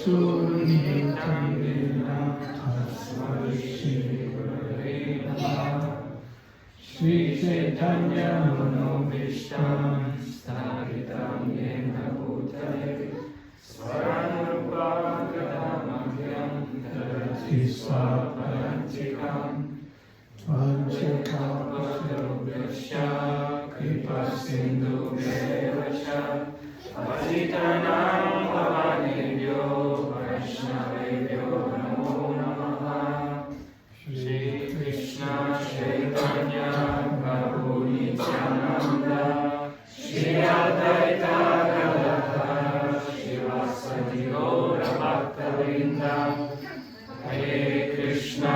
Sunditangena Tasmai Shri Gurave Namaha Shri Chaitanya Manobhishtam Sthapitam Yena Bhutale Swarupa Gadamahyam Dharati Swaparanchikam Vanchakalpatarubhyasya Kripa Sindhubhyeva Patitanam Pavanebhyo Vaishnavebhyo Namo Namaha Shri Krishna Chaitanya Prabhu Nityananda Shri Advaita Gadadhara Shivasadi Gaura Bhaktavinda Hare Krishna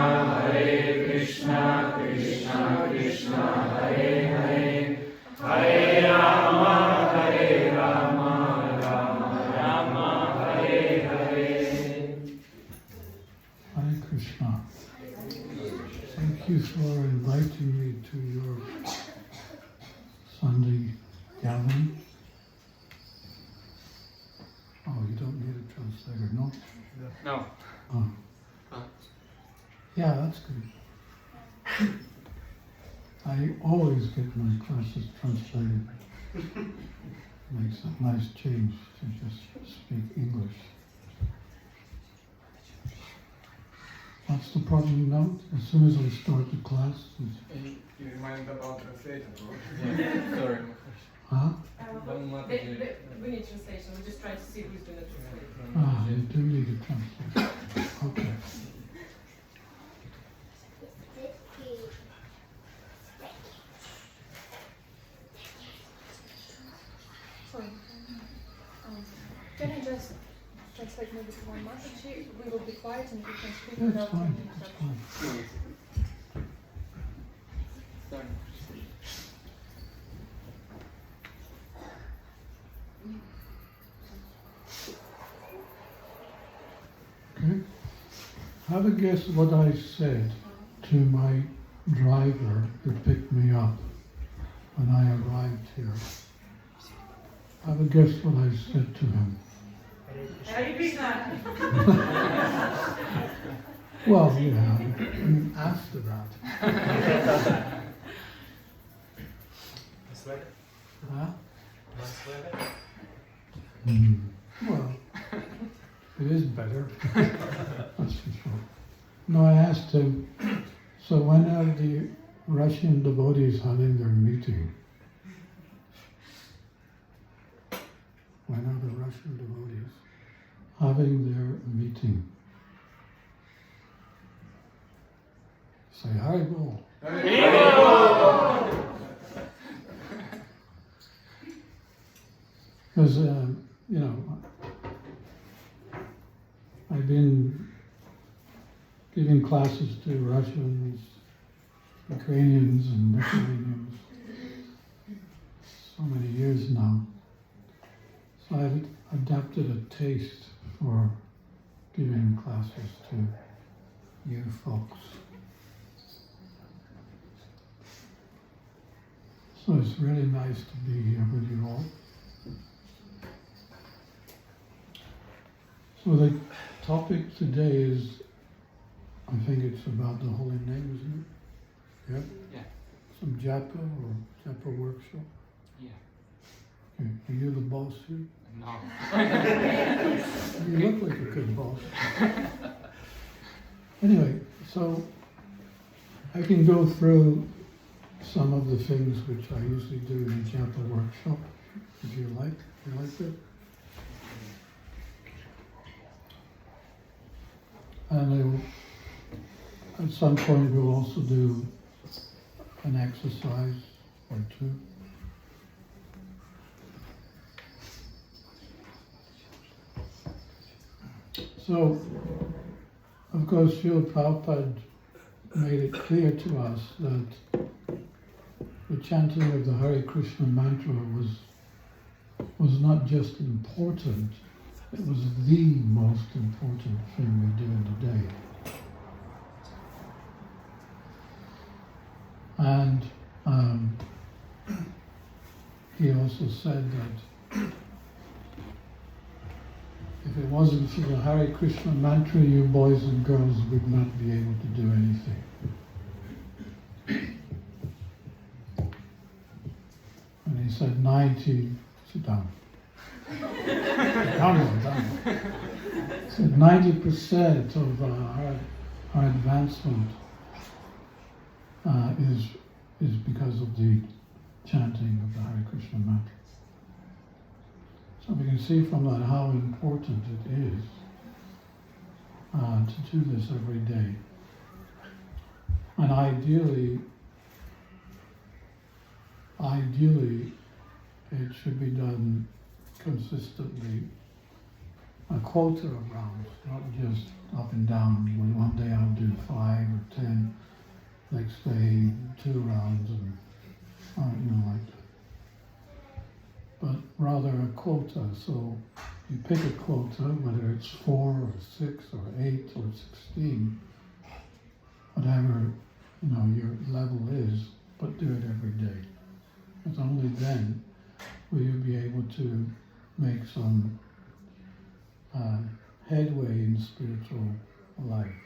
Krishna Krishna Hare Hare Hare Rama Hare Rama Rama Rama Hare Hare. Hare Krishna. Thank you for inviting me to your Sunday gathering. Oh, you don't need a translator, no? No. Oh. Yeah, that's good. I always get my classes translated. Makes a nice change to just speak English. What's the problem now? As soon as I start the class... You remind about translation, yeah. Sorry. Huh? We need translation. We just try to see who's going to translate. Ah, you do need a translator. Okay. Can I just translate maybe to one market? We will be quiet and we can speak That's without fine. any That's fine. Okay. Have a guess what I said to my driver who picked me up when I arrived here. Have a guess what I said to him. Hare Krishna. Well, yeah, after that. Huh? Well, it is better. That's for sure. No, I asked him, so when are the Russian devotees having their meeting? When are the Russian devotees having their meeting? Say Haribol. Because, you know, I've been giving classes to Russians, Ukrainians, and Lithuanians so many years now. So I've adapted a taste for giving classes to you folks. So it's really nice to be here with you all. So the topic today is, I think it's about the holy name, isn't it? Yep. Yeah. Some japa or japa workshop. Yeah. Okay. Are you the boss here? No. You look like a good boss. Anyway, so I can go through some of the things which I usually do in a japa workshop, if you like. You like it? And at some point we'll also do an exercise or two. So, of course, Srila Prabhupada made it clear to us that the chanting of the Hare Krishna mantra was not just important, it was the most important thing we do in the day. And he also said that if it wasn't for the Hare Krishna mantra, you boys and girls would not be able to do anything. And he said 90, sit down. Down. He said 90% of our advancement is because of the chanting of the Hare Krishna mantra. So we can see from that how important it is to do this every day. And ideally, it should be done consistently, a quota of rounds, not just up and down. One day I'll do 5 or 10, next day 2 rounds, and like that. But rather a quota. So you pick a quota, whether it's 4 or 6 or 8 or 16, whatever your level is, but do it every day. It's only then will you be able to make some headway in spiritual life.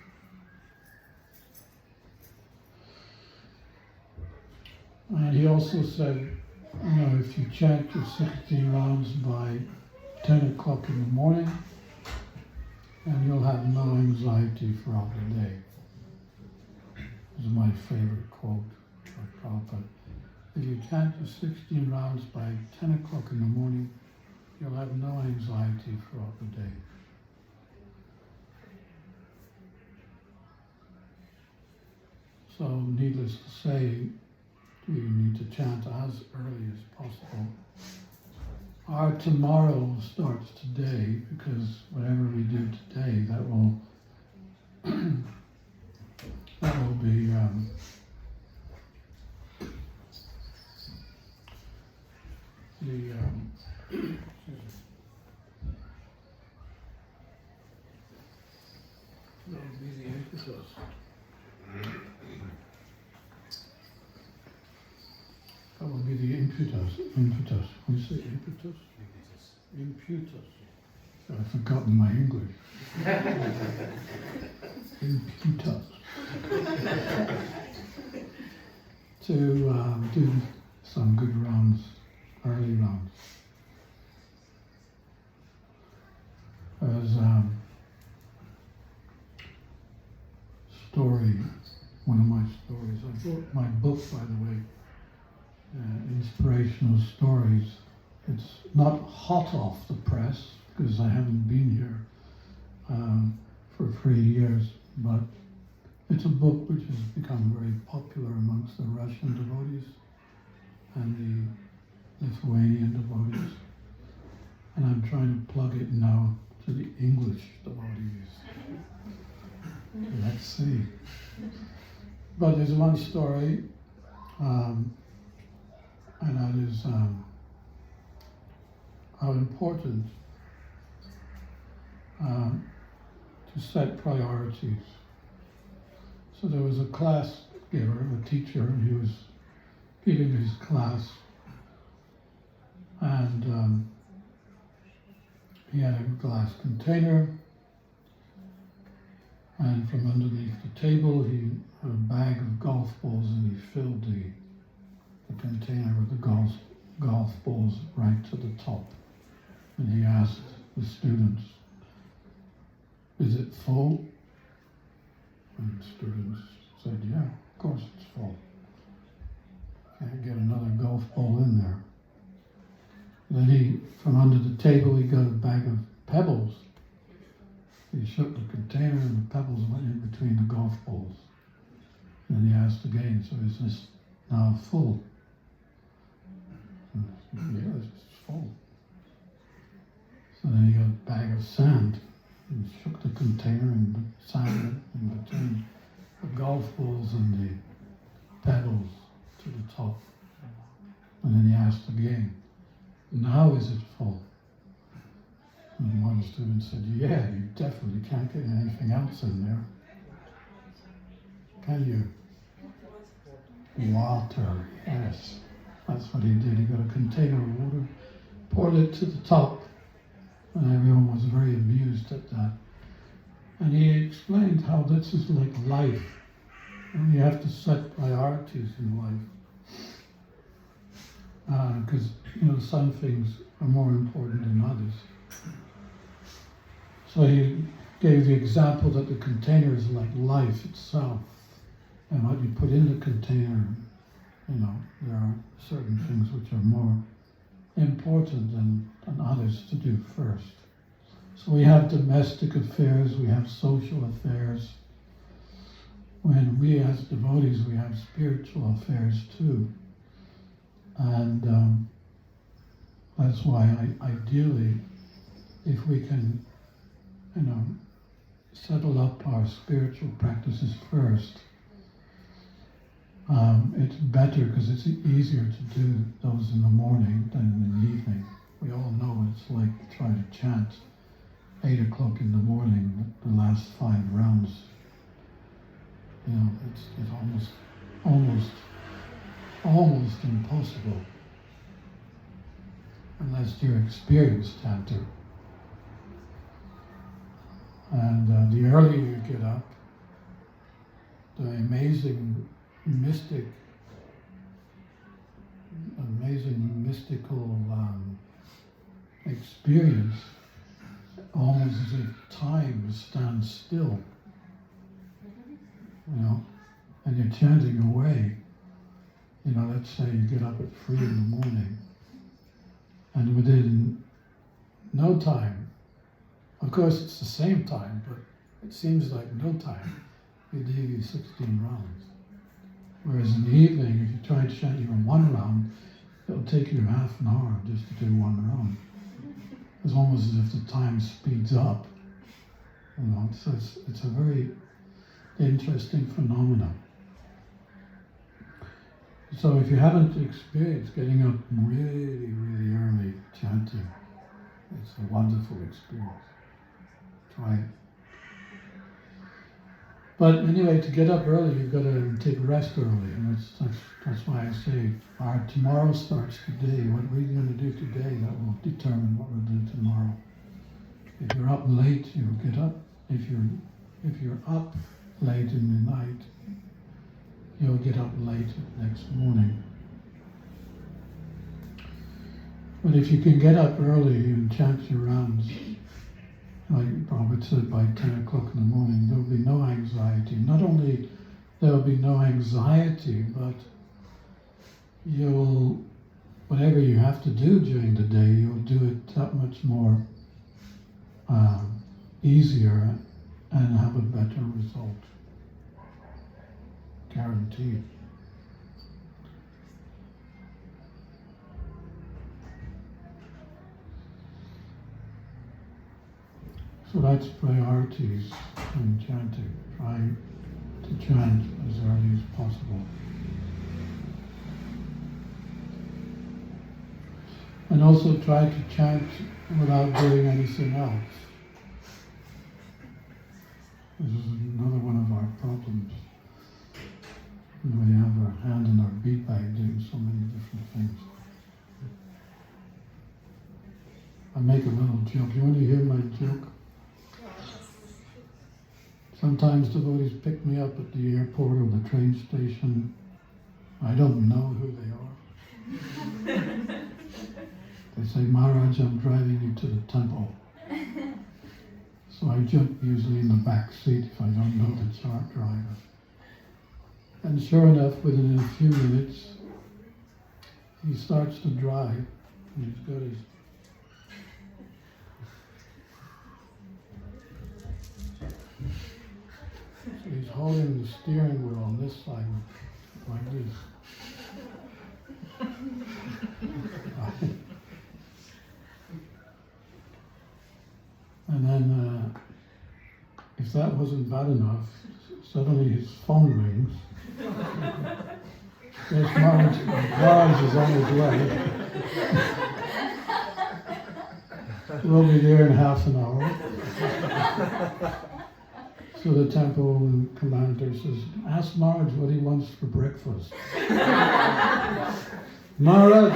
And he also said, if you chant your 16 rounds by 10 o'clock in the morning, and you'll have no anxiety throughout the day. This is my favorite quote by Prabhupada. If you chant your 16 rounds by 10 o'clock in the morning, you'll have no anxiety throughout the day. So, needless to say, you need to chant as early as possible. Our tomorrow starts today, because whatever we do today, that will be the impetus. That will be the impetus. What do you say, impetus? Impetus. I've forgotten my English. Impetus. To do some good rounds, early rounds. There's story, one of my stories. I bought my book, by the way, Inspirational Stories. It's not hot off the press, because I haven't been here for 3 years, but it's a book which has become very popular amongst the Russian devotees and the Lithuanian devotees. And I'm trying to plug it now to the English devotees. Let's see. But there's one story, and that is how important to set priorities. So there was a class giver, a teacher, and he was giving his class, and he had a glass container, and from underneath the table he had a bag of golf balls, and he filled the container with the golf balls right to the top. And he asked the students, "Is it full?" And the students said, "Yeah, of course it's full. Can't get another golf ball in there." Then from under the table, he got a bag of pebbles. He shook the container, and the pebbles went in between the golf balls. And he asked again, "So is this now full?" And he said, "Yeah, it's full." So then he got a bag of sand and shook the container, and the sand in between the golf balls and the pebbles to the top. And then he asked again, "Now is it full?" And one student said, "Yeah, you definitely can't get anything else in there. Can you?" Water, yes. That's what he did. He got a container of water, poured it to the top, And everyone was very amused at that. And he explained how this is like life. And you have to set priorities in life. Because, some things are more important than others. So he gave the example that the container is like life itself. And what you put in the container, there are certain things which are more important than others to do first. So we have domestic affairs, we have social affairs. When we as devotees, we have spiritual affairs too. And that's why ideally, if we can, settle up our spiritual practices first, it's better because it's easier to do those in the morning than in the evening. We all know what it's like to try to chant 8 o'clock in the morning, the last 5 rounds. It's almost impossible unless you're an experienced chanter. And the earlier you get up, the amazing mystical experience, almost as if time stands still, and you're chanting away. Let's say you get up at 3 in the morning, and within no time, of course it's the same time, but it seems like no time, you do 16 rounds. Whereas in the evening, if you try to chant even 1 round, it'll take you half an hour just to do 1 round. It's almost as if the time speeds up. So it's a very interesting phenomenon. So if you haven't experienced getting up really, really early chanting, it's a wonderful experience. Try it. But anyway, to get up early, you've got to take rest early, and that's why I say, tomorrow starts today. What we're going to do today, that will determine what we'll do tomorrow. If you're up late, you'll get up. If you're up late in the night, you'll get up late next morning. But if you can get up early and chant your rounds, like Prabhupada said, by 10 o'clock in the morning, there will be no anxiety. Not only there will be no anxiety, but whatever you have to do during the day, you'll do it that much more easier and have a better result. Guaranteed. So that's priorities in chanting. Try to chant as early as possible. And also try to chant without doing anything else. This is another one of our problems. We have our hand in our bead bag doing so many different things. I make a little joke. You want to hear my joke? Sometimes devotees pick me up at the airport or the train station. I don't know who they are. They say, Maharaja, I'm driving you to the temple. So I jump usually in the back seat if I don't know the chart driver. And sure enough, within a few minutes, he starts to drive, and he's got his so he's holding the steering wheel on this side, like this. And then, if that wasn't bad enough, suddenly his phone rings. Yes, Maharaja is on his way. We'll be there in half an hour. So the temple commander says, ask Maharaj what he wants for breakfast. Maharaj!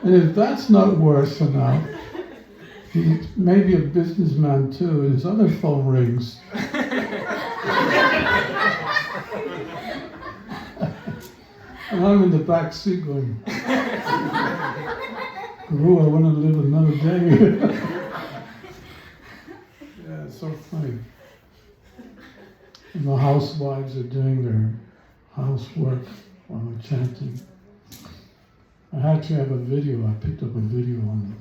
And if that's not worse enough, he may be a businessman too, and his other phone rings. And I'm in the back seat going, Guru, I want to live another day. Yeah, it's so funny. And the housewives are doing their housework while we're chanting. I actually have a video, I picked up a video on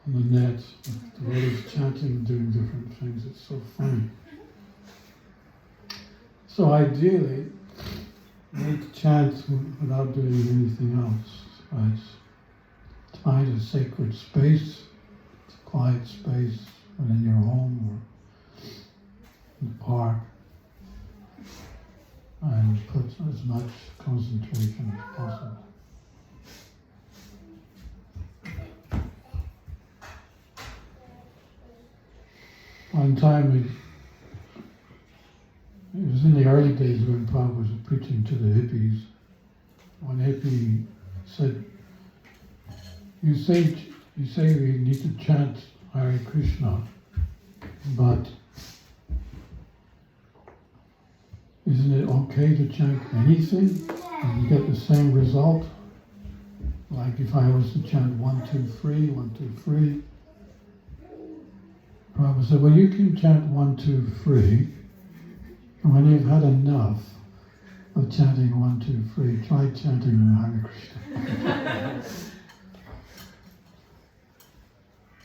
the net of the devotees chanting, doing different things. It's so funny. So ideally, you need to chant without doing anything else. Right? Find a sacred space, a quiet space, within your home or in the park, and put as much concentration as possible. One time, it was in the early days when Prabhupada was preaching to the hippies. One hippie said, you say we need to chant Hare Krishna, but isn't it okay to chant anything and you get the same result? Like if I was to chant 1, 2, 3, 1, 2, 3. Prabhupada said, well, you can chant 1, 2, 3, and when you've had enough of chanting 1, 2, 3, try chanting Hare Krishna.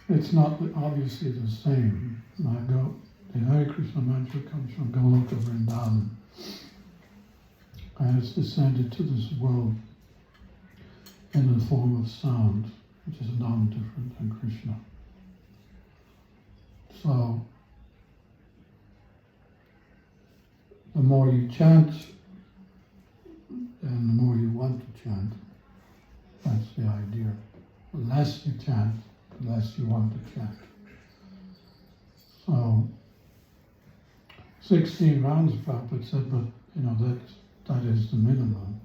It's not obviously the same. The Hare Krishna mantra comes from Goloka Vrindavan, and it's descended to this world in the form of sound, which is non-different than Krishna. So, the more you chant, and the more you want to chant. That's the idea. The less you chant, the less you want to chant. So, 16 rounds, Prabhupada said, but that is the minimum.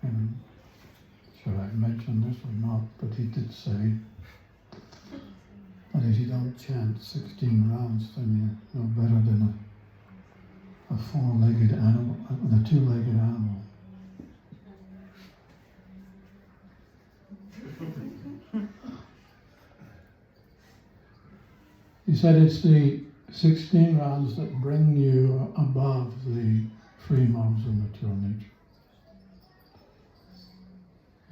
And should I mention this or not? But he did say that if you don't chant 16 rounds, then you're no better than a four-legged animal, a two-legged animal. He said it's the 16 rounds that bring you above the three modes of material nature.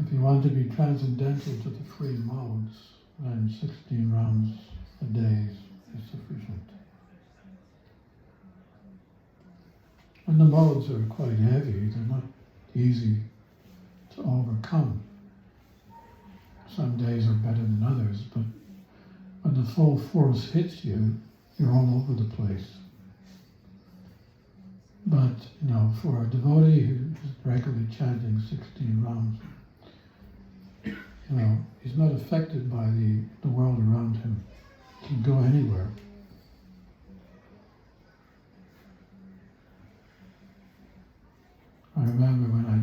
If you want to be transcendental to the three modes, then 16 rounds a day is sufficient. And the modes are quite heavy, they're not easy to overcome. Some days are better than others, but when the full force hits you, you're all over the place. But, for a devotee who's regularly chanting 16 rounds, he's not affected by the world around him. He can go anywhere. I remember when I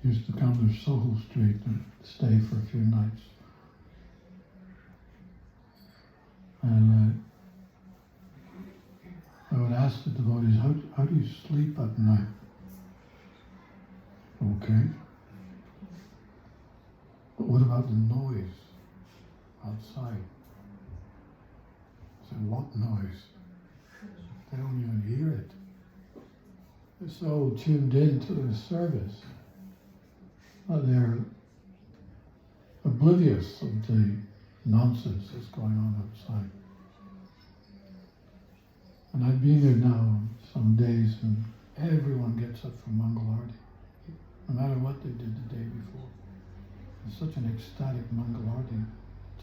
used to come to Soho Street and stay for a few nights. And I would ask the devotees, how do you sleep at night? Okay. But what about the noise outside? I said, what noise? They don't even hear it. They're so tuned in to the service that they're oblivious of the nonsense that's going on outside. And I've been there now some days and everyone gets up for Mangal Arati, no matter what they did the day before. It's such an ecstatic Mangal Arati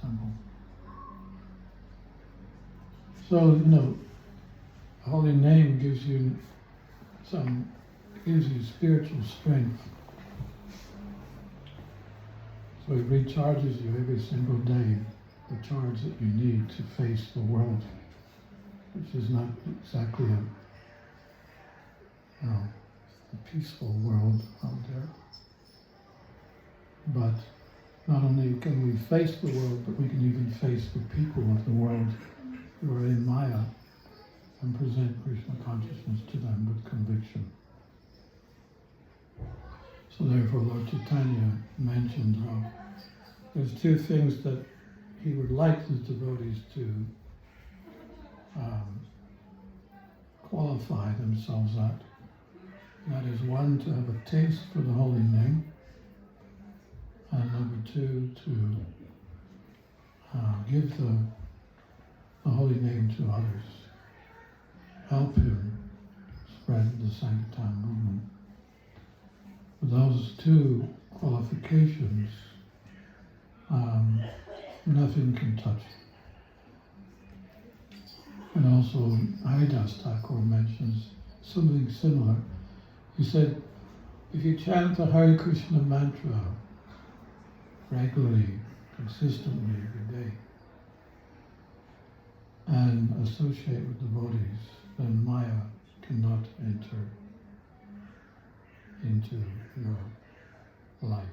temple. So, the holy name gives you spiritual strength. So it recharges you every single day, the charge that you need to face the world, which is not exactly a peaceful world out there. But not only can we face the world, but we can even face the people of the world who are in Maya and present Krishna consciousness to them with conviction. So therefore Lord Chaitanya mentioned how there's two things that he would like his devotees to qualify themselves at. That is, one, to have a taste for the holy name, and number two, to give the holy name to others, help him spread the Sankirtan movement. With those two qualifications, nothing can touch. And also, Haridas Thakur mentions something similar. He said, if you chant the Hare Krishna mantra regularly, consistently every day, and associate with devotees, then Maya cannot enter into your life.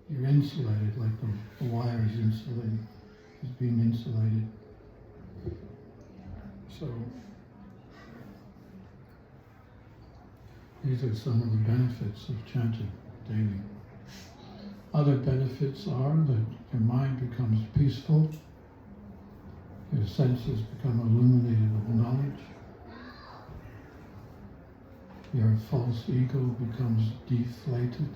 You're insulated, like the wire is insulated, is being insulated. So, these are some of the benefits of chanting daily. Other benefits are that your mind becomes peaceful, your senses become illuminated with knowledge, your false ego becomes deflated,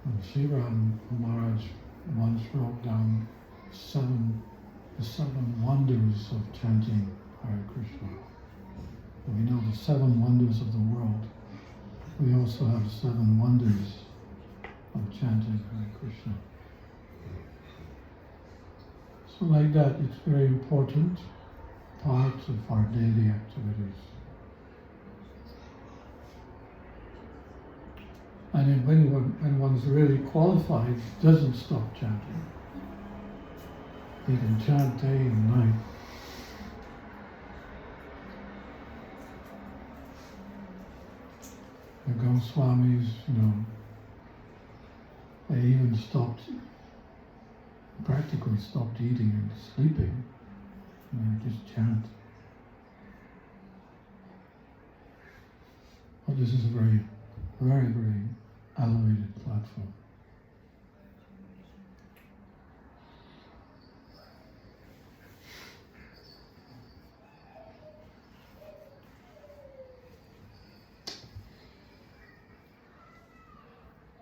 and Sriram Maharaj once wrote down the seven wonders of chanting Hare Krishna. And we know the seven wonders of the world. We also have seven wonders of chanting Hare Krishna. So like that, it's very important part of our daily activities. And then when one's really qualified, doesn't stop chanting. He can chant day and night. The Goswamis, they even practically stopped eating and sleeping, just chant. Well, this is a very, very, very elevated platform.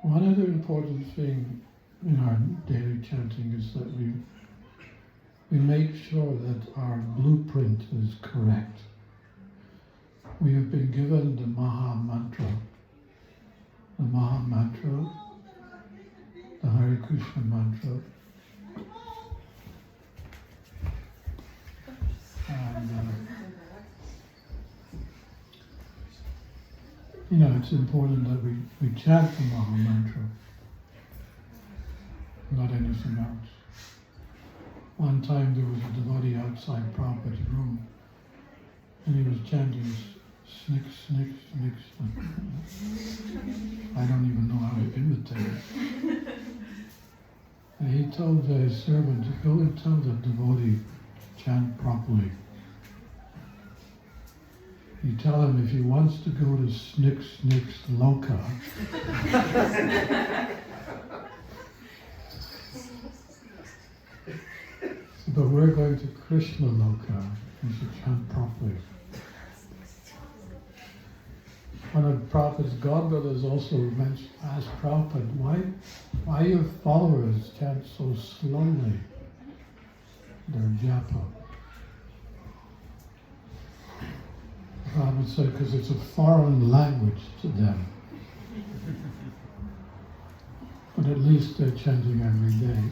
One other important thing in our daily chanting is that we make sure that our blueprint is correct. We have been given the Maha Mantra. The Maha Mantra, the Hare Krishna mantra. And it's important that we chant the Maha Mantra, not anything else. One time there was a devotee outside Prabhupada's room, and he was chanting snick, snick, snick, snick. I don't even know how to imitate it. And he told his servant to go and tell the devotee to chant properly. You tell him if he wants to go to Snick Snick's Loka, but we're going to Krishna Loka, you should chant properly. One of Prabhupada's godbrothers also asked Prabhupada, why your followers chant so slowly their japa? Prabhupada said, because it's a foreign language to them. But at least they're chanting every day.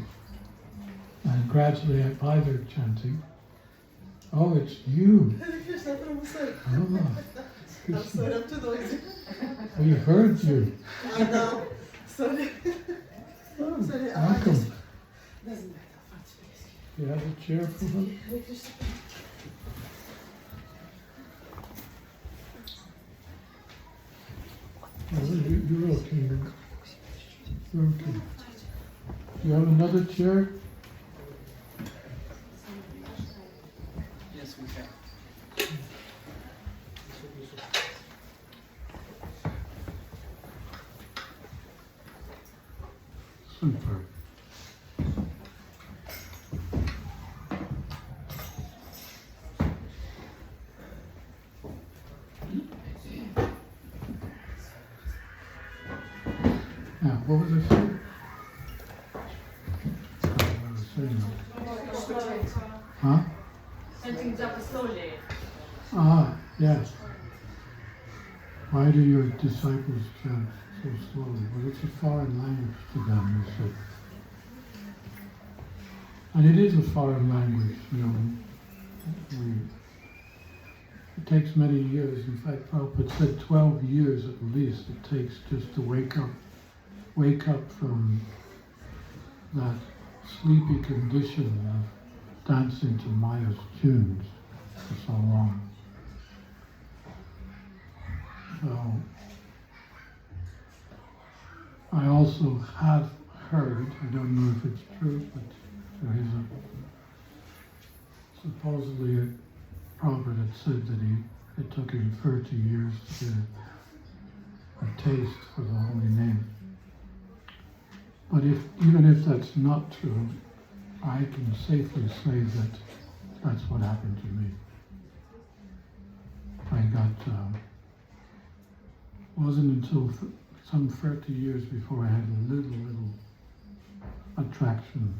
And gradually, by their chanting, oh, it's you. Oh, Krishna. We heard you. I know. Sorry. Oh, welcome. Do you have a chair for them? Oh, you're okay. You're okay. Do you have another chair? Yes, we have. Super. Now, what was I saying? What was I saying? Huh? Sending Japa slowly. Ah, yes. Why do your disciples chant so slowly? Well, it's a foreign language to them, you said. And it is a foreign language, you know. It takes many years. In fact, Prabhupada said 12 years at least it takes just to wake up from that sleepy condition of dancing to Maya's tunes for so long. So, I also have heard, I don't know if it's true, but there is supposedly a prophet had said that it took him 30 years to get a taste for the holy name. But even if that's not true, I can safely say that that's what happened to me. I got, wasn't until some 30 years before I had a little attraction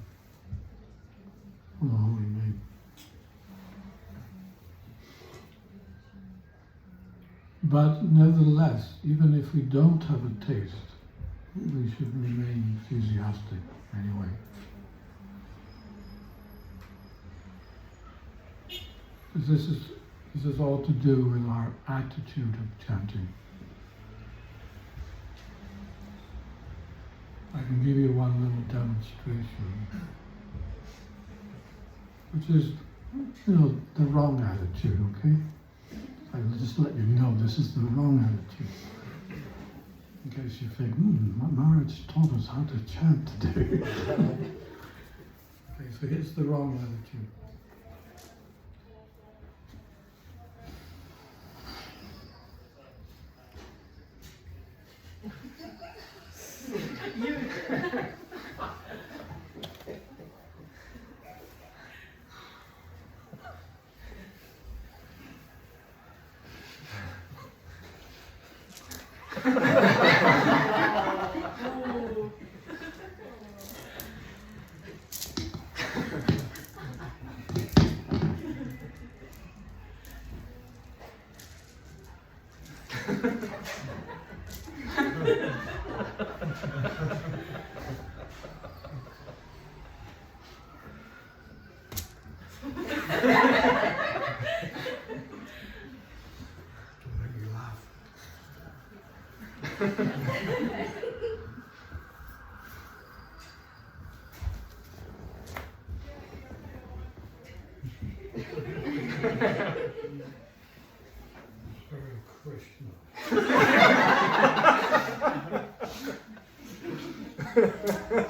for the holy name. But nevertheless, even if we don't have a taste, we should remain enthusiastic anyway. Because this is all to do with our attitude of chanting. I can give you one little demonstration, which is, you know, the wrong attitude, okay? I'll just let you know this is the wrong attitude. In case you think, Maharaja taught us how to chant today. Okay, so here's the wrong attitude.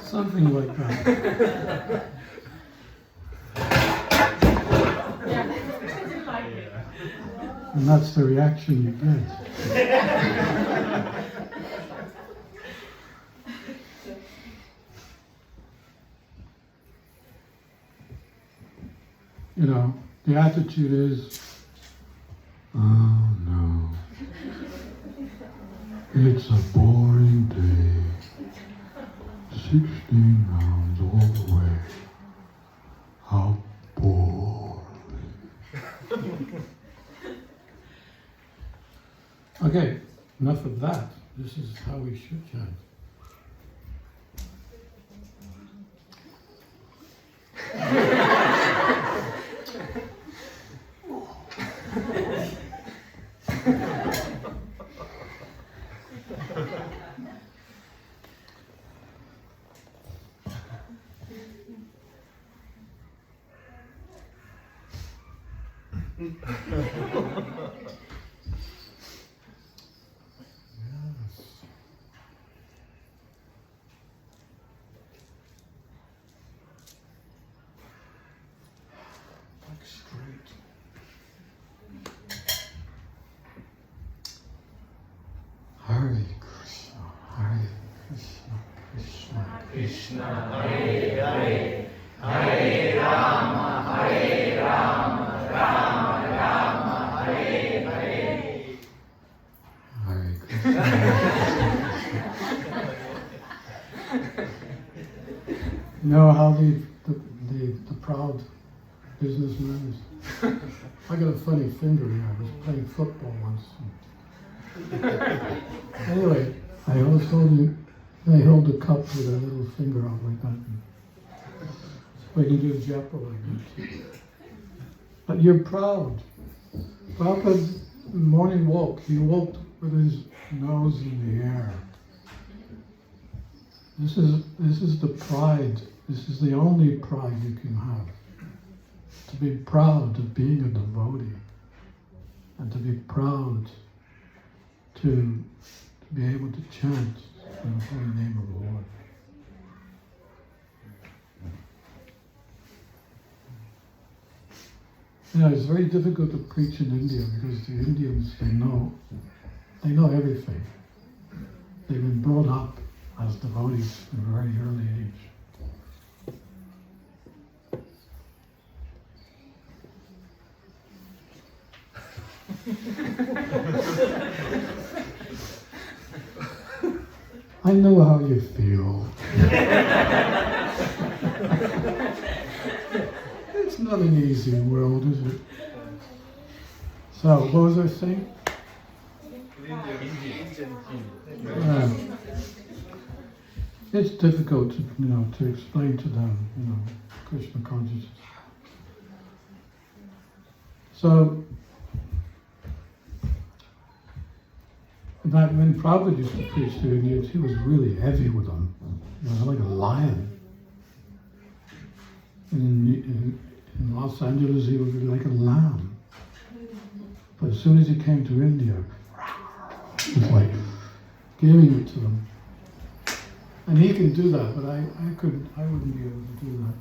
Something like that. And that's the reaction you get. You know, the attitude is, oh no, it's a boring day, 16 rounds all the way, how boring. Okay, enough of that. This is how we should chant. Yes. Back straight. Hare Krishna, Hare Krishna, Krishna Krishna, Hare Hare, Hare Rama, Hare Rama, Rama Rama, Hare Hare. Hare Krishna. You know how the proud businessman is? I got a funny finger here. I was playing football once. Anyway, I always hold the cup with a little finger out like that. So I can do a japa like that. But you're proud. Prabhupada, morning walk, he walked with his nose in the air. This is the pride. This is the only pride you can have. To be proud of being a devotee, and to be proud to be able to chant in the holy name of the Lord. You know, it's very difficult to preach in India because the Indians, they know everything. They've been brought up as devotees from a very early age. I know how you feel. It's not an easy world, is it? So, what was I saying? It's difficult to explain to them, Krishna consciousness. So, in fact, when Prabhupada used to preach to Indians, he was really heavy with them. He was like a lion. In Los Angeles, he would be like a lamb. But as soon as he came to India, he was like giving it to them. And he can do that, but I wouldn't be able to do that.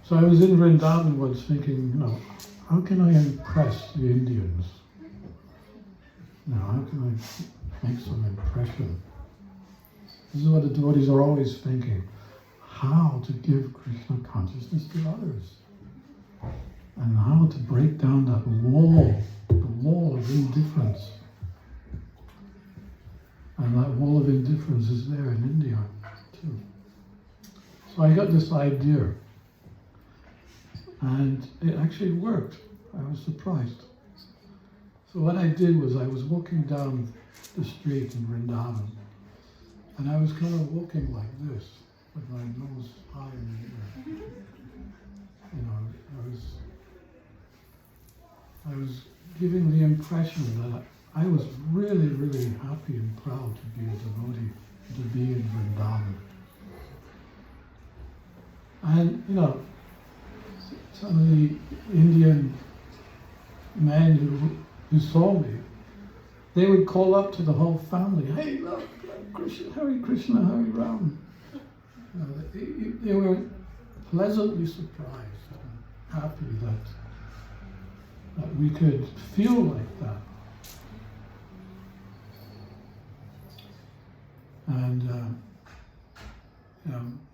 So I was in Vrindavan once thinking, how can I impress the Indians? How can I make some impression? This is what the devotees are always thinking. How to give Krishna consciousness to others. And how to break down that wall, the wall of indifference. And that wall of indifference is there in India, too. So I got this idea. And it actually worked. I was surprised. So what I did was I was walking down the street in Vrindavan, and I was kind of walking like this, with my nose high in the air. I was giving the impression that I was really, really happy and proud to be a devotee, to be in Vrindavan. And, some of the Indian men who saw me, they would call up to the whole family, "Hey, look, Krishna, Hare Krishna, Hare Ram." They were pleasantly surprised and happy that we could feel like that. And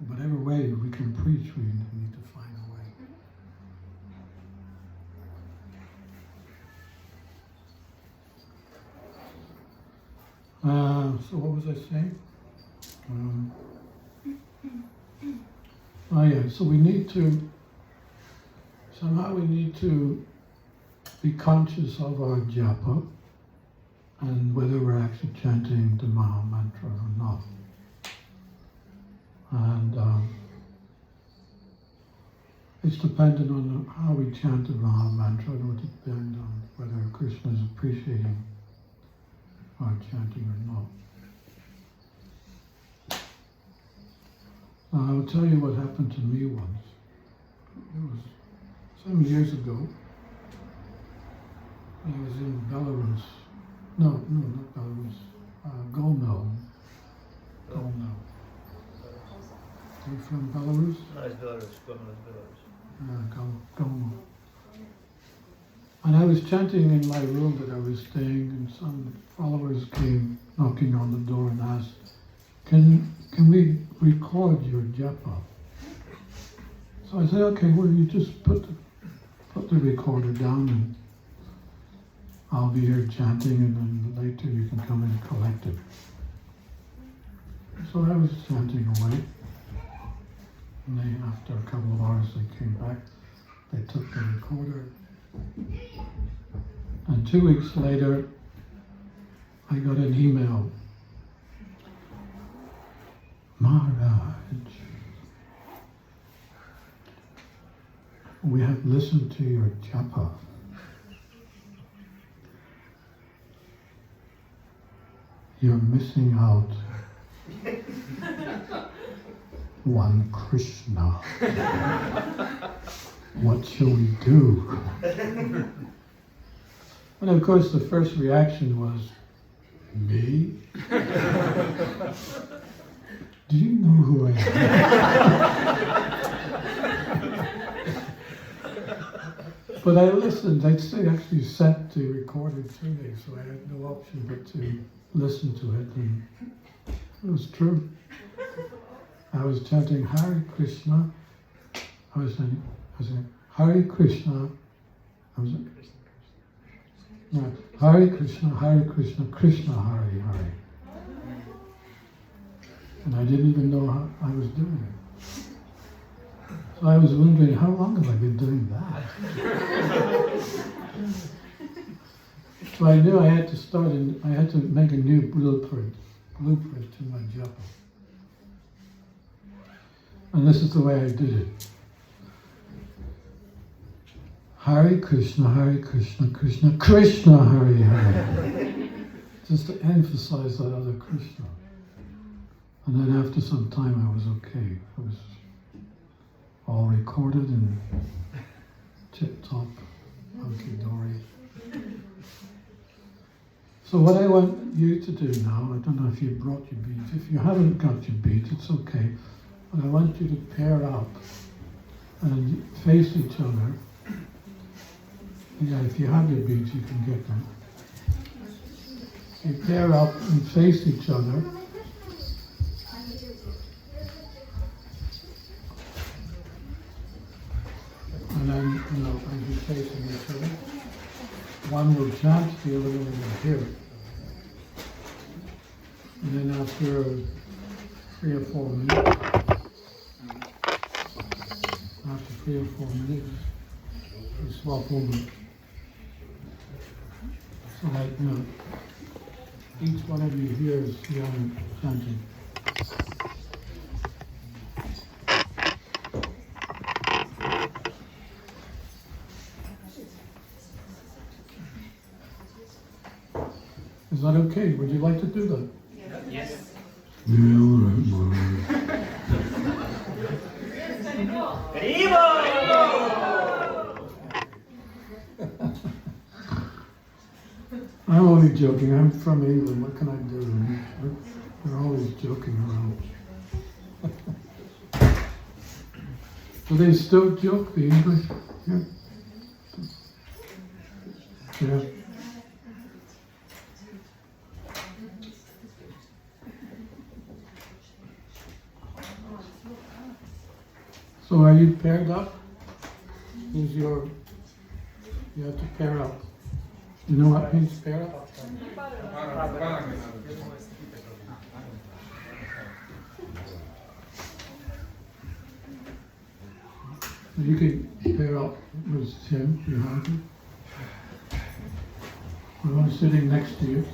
whatever way we can preach, we need to find a way. So what was I saying? So we need to be conscious of our japa and whether we're actually chanting the Maha Mantra or not. And it's dependent on how we chant the Maha Mantra. It will depend on whether Krishna is appreciating our chanting or not. I will tell you what happened to me once. It was some years ago. He was in Belarus. No, not Belarus. Gomel. Gomel. Are you from Belarus? No, it's Belarus. Gomel is Belarus. Gomel. And I was chanting in my room that I was staying, and some followers came knocking on the door and asked, can we record your japa? So I said, okay, well, you just put the recorder down and I'll be here chanting, and then later you can come and collect it. So I was chanting away. And they, after a couple of hours, they came back. They took the recorder. And 2 weeks later, I got an email. Maharaj, we have listened to your japa. You're missing out one Krishna. What shall we do? And of course the first reaction was, me? Do you know who I am? But I listened. They actually sent the recorder to me, so I had no option but to listen to it, and it was true. I was chanting Hare Krishna. I was saying Hare Krishna. Hare Krishna, Krishna Hare Hare. And I didn't even know how I was doing it. So I was wondering, how long have I been doing that? So I knew I had to start, and I had to make a new blueprint to my japa. And this is the way I did it. Hare Krishna, Krishna Krishna Hare Hare. Just to emphasize that other Krishna. And then after some time I was okay. It was all recorded and tip-top, hunky-dory. So what I want you to do now, I don't know if you brought your beads. If you haven't got your beads, it's okay. But I want you to pair up and face each other. Yeah, if you have your beads, you can get them. You pair up and face each other. And then, as you're facing each other, one will chant, the other one will hear it. And then after 3 or 4 minutes, you swap over. So like, each one of you hears the other chanting. Is that okay? Would you like to do that? Yes. Yeah, all right, Maharaja. I'm only joking. I'm from England. What can I do? They're always joking around. Do they still joke, the English? Yeah. Yeah. So are you paired up? You have to pair up. You know what means pair up? You can pair up with him behind you. The one sitting next to you.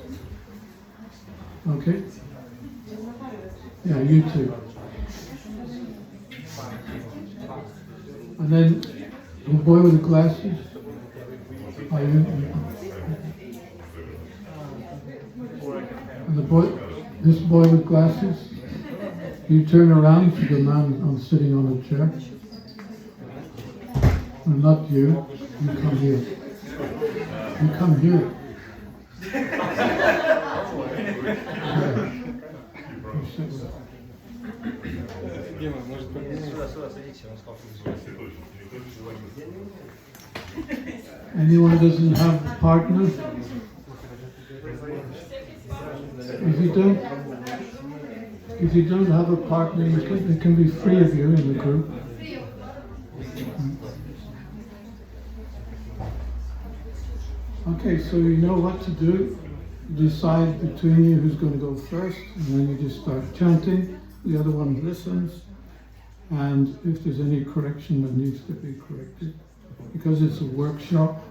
Okay? Yeah, you too. And then the boy with the glasses. And this boy with glasses. You turn around to the man sitting on the chair. And not you. You come here. You come here. Дима, может поменять? Сюда, садитесь, он сказал, Anyone doesn't have a partner? If you don't have a partner, there can be 3 of you in the group. Okay, so you know what to do. Decide between you who's going to go first, and then you just start chanting. The other one listens, and if there's any correction that needs to be corrected, because it's a workshop,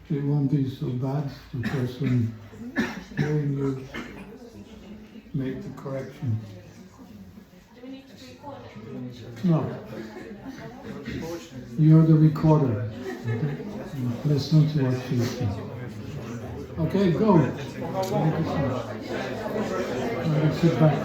it won't be so bad. The person hearing you make the correction. Do we need to record it? No. You're the recorder. Listen to what she's saying. Okay, go. Sit back.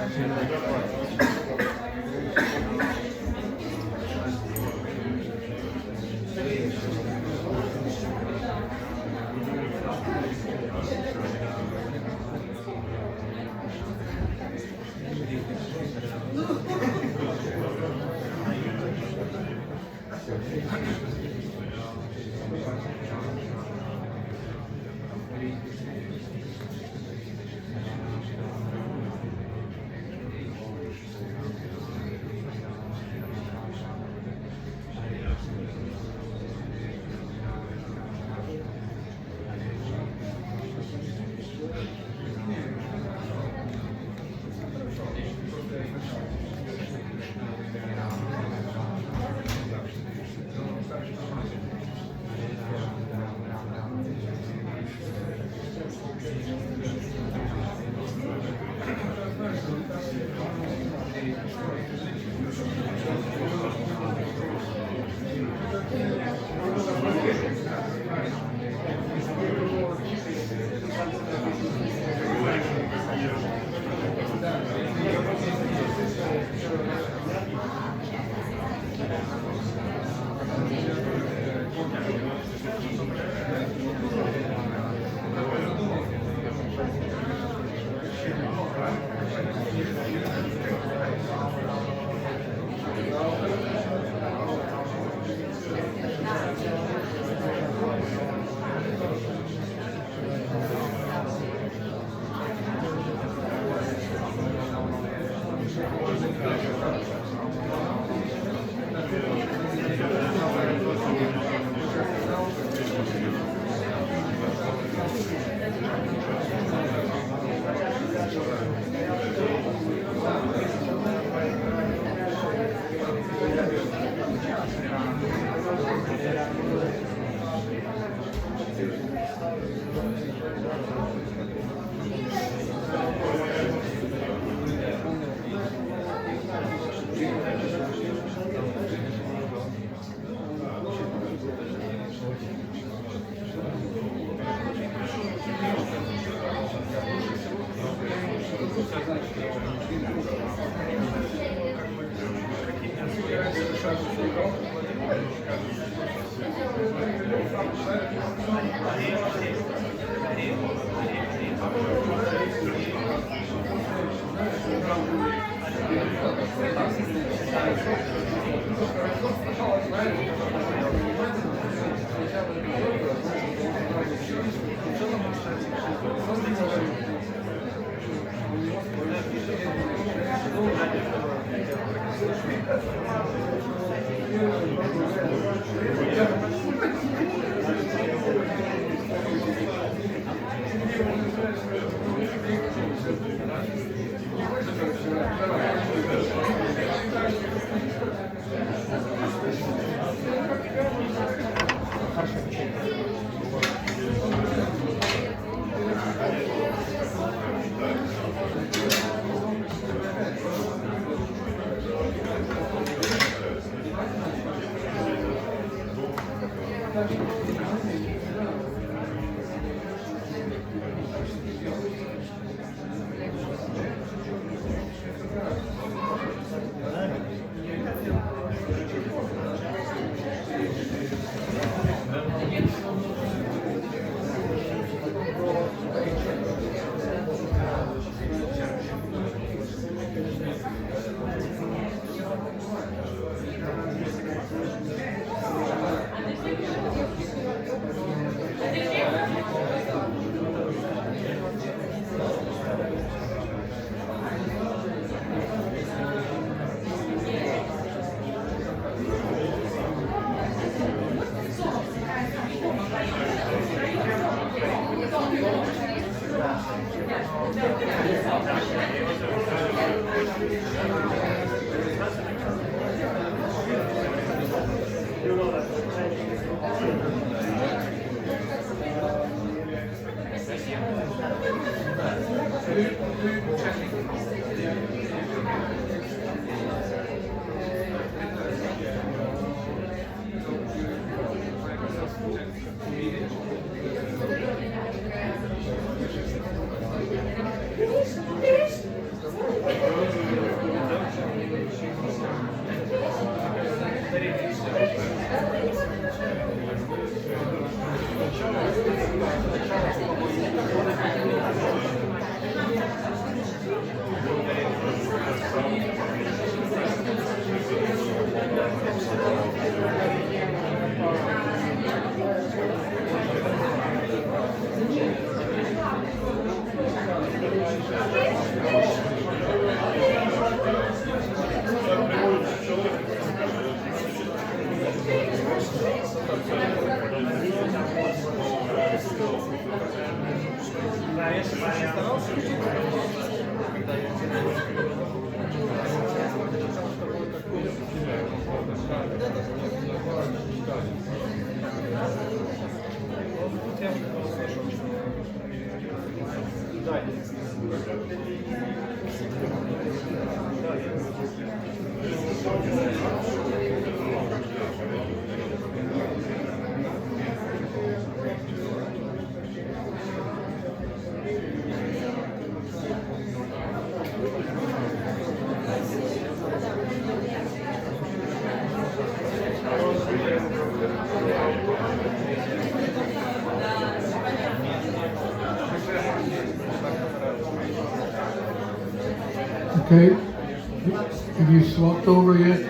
Okay, have you swapped over yet?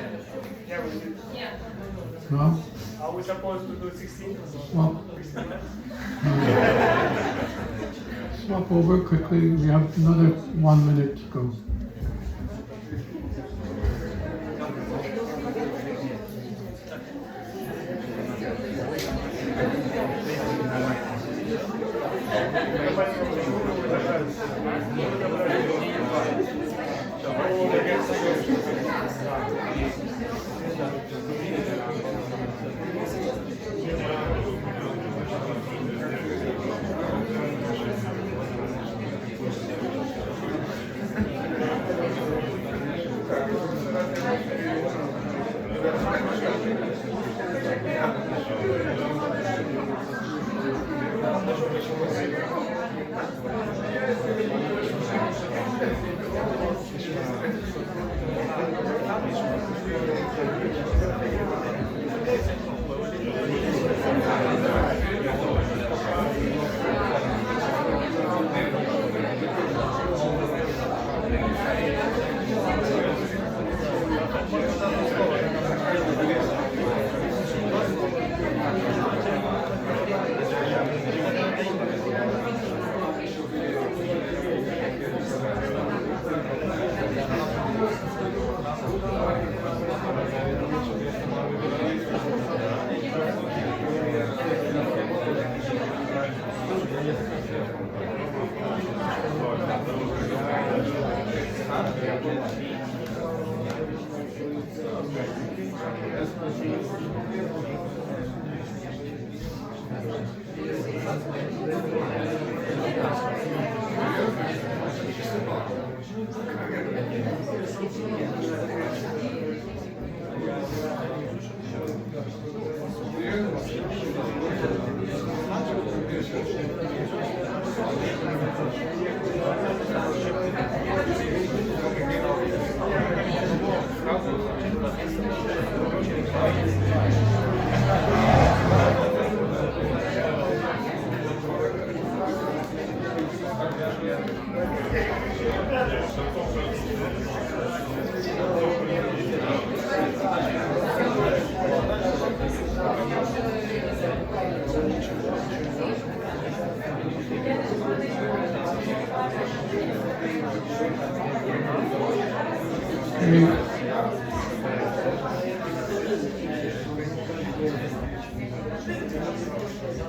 Yeah, we did. No? Are we supposed to do 16? Swap. Swap over quickly, we have another 1 minute to go.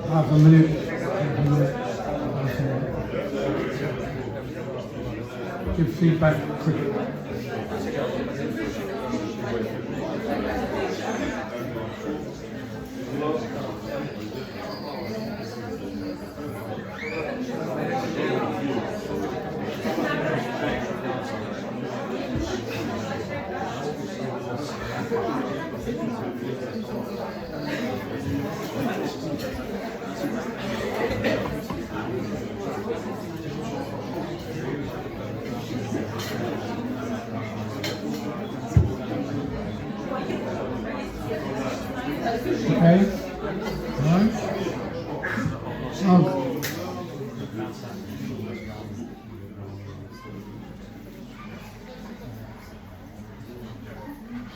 Half a minute. give feedback quickly. Okay? Alright? Okay.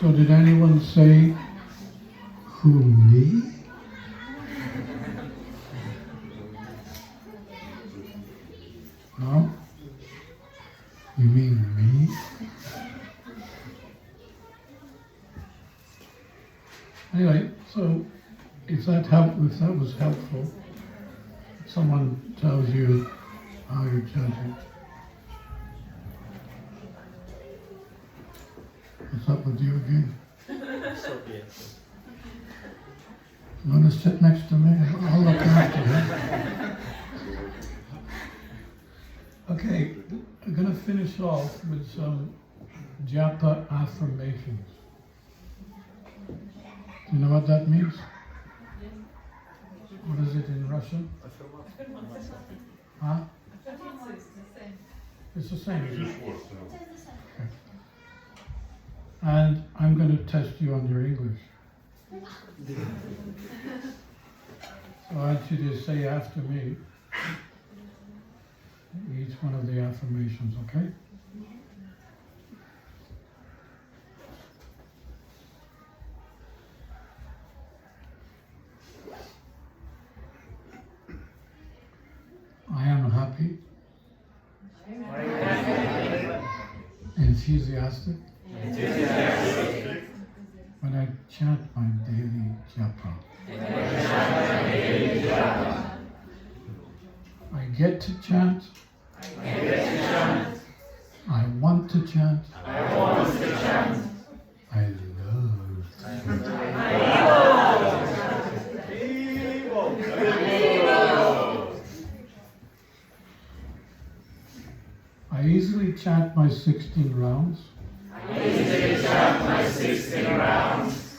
So did anyone say, who, me? No? You mean me? Anyway, so if that was helpful, if someone tells you how you're judging, what's up with you again? So, yeah. You want to sit next to me? I'll look after you. Okay, I'm going to finish off with some japa affirmations. Do you know what that means? What is it in Russian? Huh? It's the same. Isn't it? Okay. And I'm going to test you on your English. So I want you to say after me each one of the affirmations, okay? I am happy, enthusiastic, when I chant my daily japa. I get to chant. I want to chant. I love. I easily chant my 16 rounds.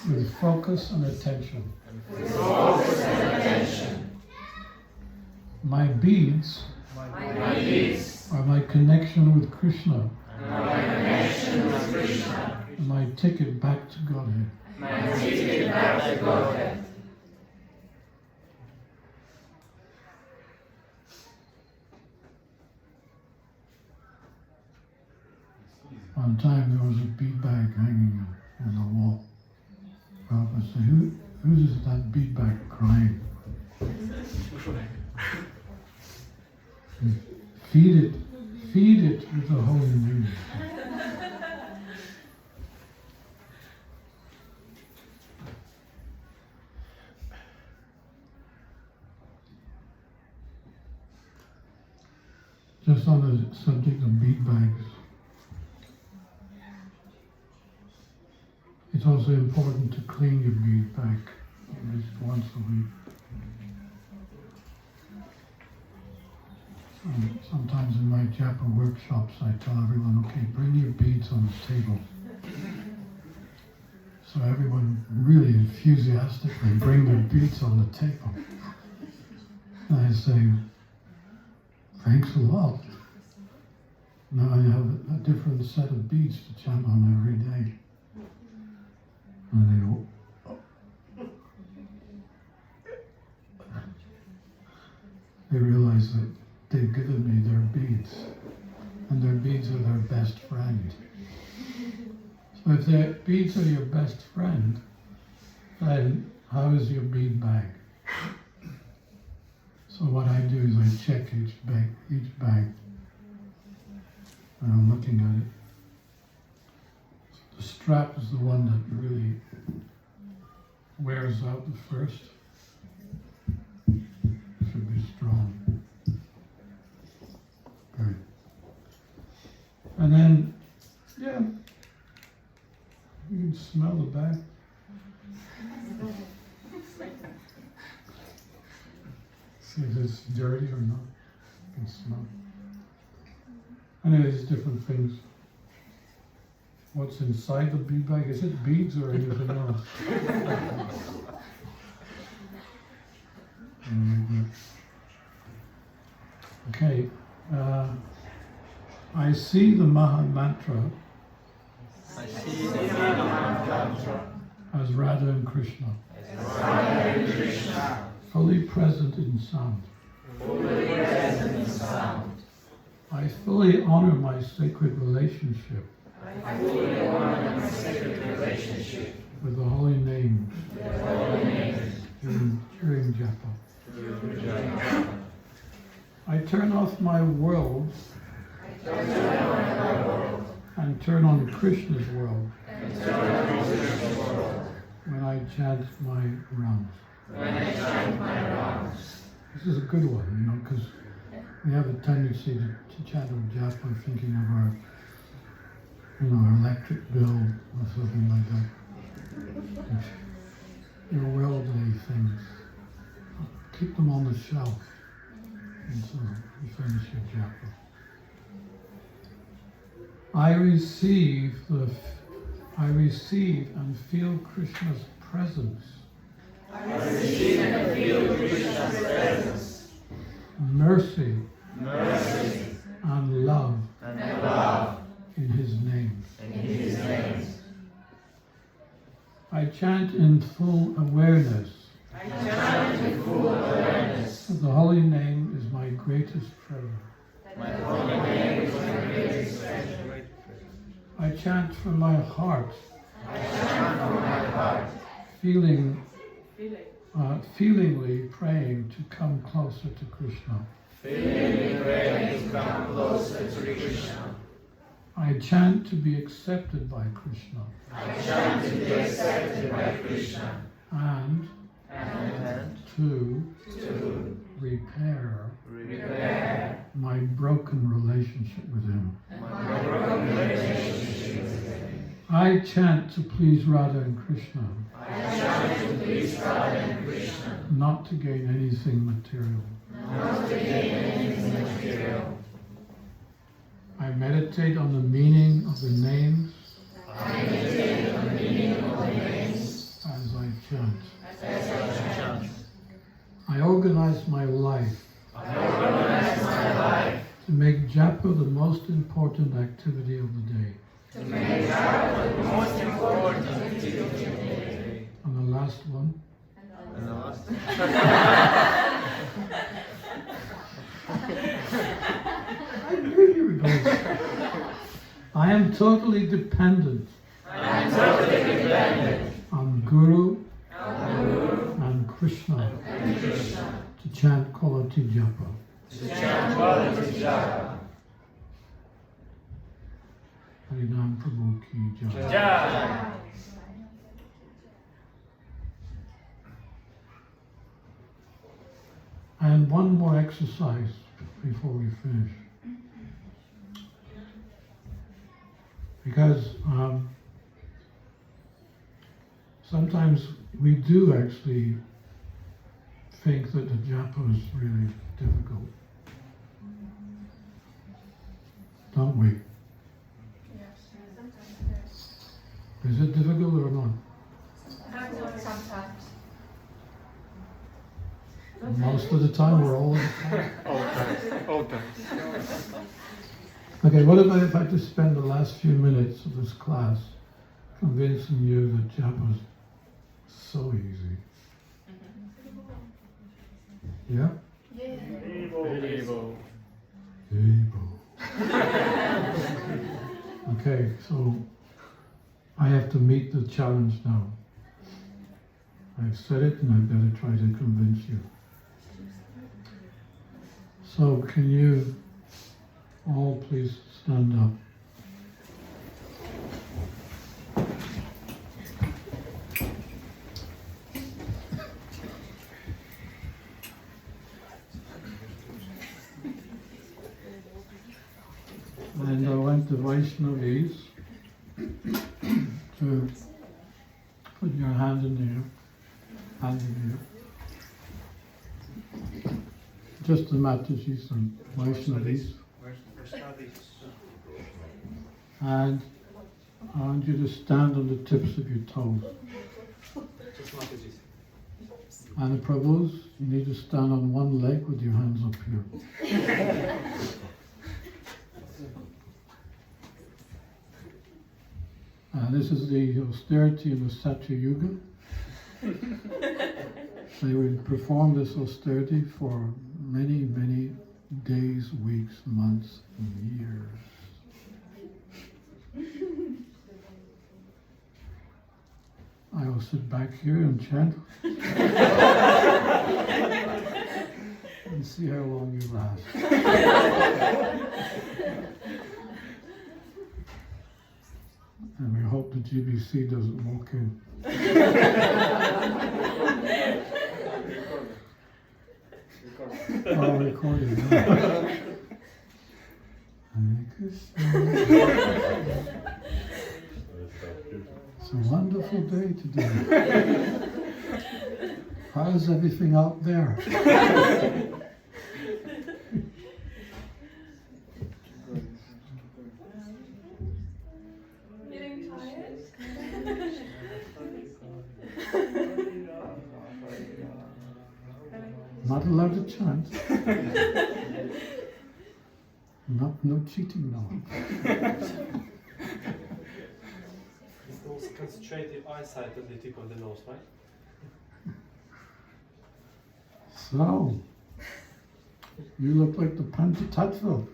With focus and attention. My beads are my connection with Krishna. My ticket back to Godhead. One time there was a bead bag hanging on the wall. Prabhupada said, who's that bead bag crying? Feed it with the holy news. Just on the subject of bead bags, it's also important to clean your bead bag at least once a week. Sometimes in my japa workshops I tell everyone, okay, bring your beads on the table. So everyone really enthusiastically bring their beads on the table. And I say, thanks a lot. Now I have a different set of beads to chant on every day. And they go, they realize that they've given me their beads, and their beads are their best friend. So if their beads are your best friend, then how is your bead bag? So what I do is I check each bag, and I'm looking at it. The strap is the one that really wears out the first. Should be strong. Good. And then, yeah, you can smell the bag. See if it's dirty or not. You can smell. Anyway, there's different things. What's inside the bead bag? Is it beads or anything else? Okay. I see the Maha Mantra as Radha and Krishna, fully present in sound. I fully honor my sacred relationship with the holy names during japa. I turn off my world and turn on Krishna's world when I chant my rounds. This is a good one, because we have a tendency to chant our japa thinking of our, our electric bill or something like that. Your worldly things. Keep them on the shelf until you finish your japa. I receive and feel Krishna's presence. Mercy and love in His name. I chant in full awareness that the holy name is my greatest treasure. I chant from my heart, feelingly praying to come closer to Krishna. I chant to be accepted by Krishna. And to repair my broken relationship with Him. I chant to please Radha and Krishna. Not to gain anything material. I meditate on the meaning of the names as I chant. I organize my life to make japa the most important activity of the day. And the last one. I knew you were going. I am totally dependent on Guru and Krishna to chant quality japa. Harinam Prabhu ki jai. And one more exercise before we finish. Because sometimes we do actually think that the japa is really difficult. Don't we? Is it difficult or not? Sometimes. Most of the time, or all of the time? All time. Okay, what if I had to spend the last few minutes of this class convincing you that japa is so easy? Yeah? Evil. Okay, so I have to meet the challenge now. I've said it and I've got to try to convince you. So can you all please stand up? And I went to Vaishnavis to put your hand in here, hand in here. Just the Mataji's and Vaishnavis. And I want you to stand on the tips of your toes. And the Prabhus, you need to stand on one leg with your hands up here. And this is the austerity in the Satya Yuga. They would perform this austerity for many, many days, weeks, months, and years. I will sit back here and chant and see how long you last. And we hope the GBC doesn't walk in. Oh, recording. Hare Krishna. It's a wonderful day today. How's everything out there? Getting tired? Not allowed to chant. No cheating now. Concentrate your eyesight at the tip of the nose, right? So, you look like the Panchatattva.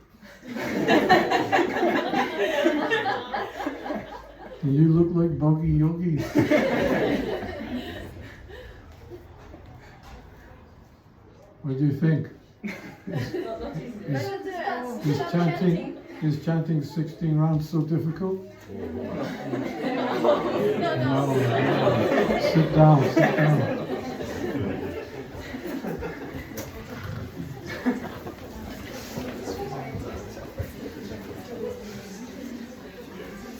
And you look like Bhogi Yogis. What do you think? Is chanting 16 rounds so difficult? No. Sit down.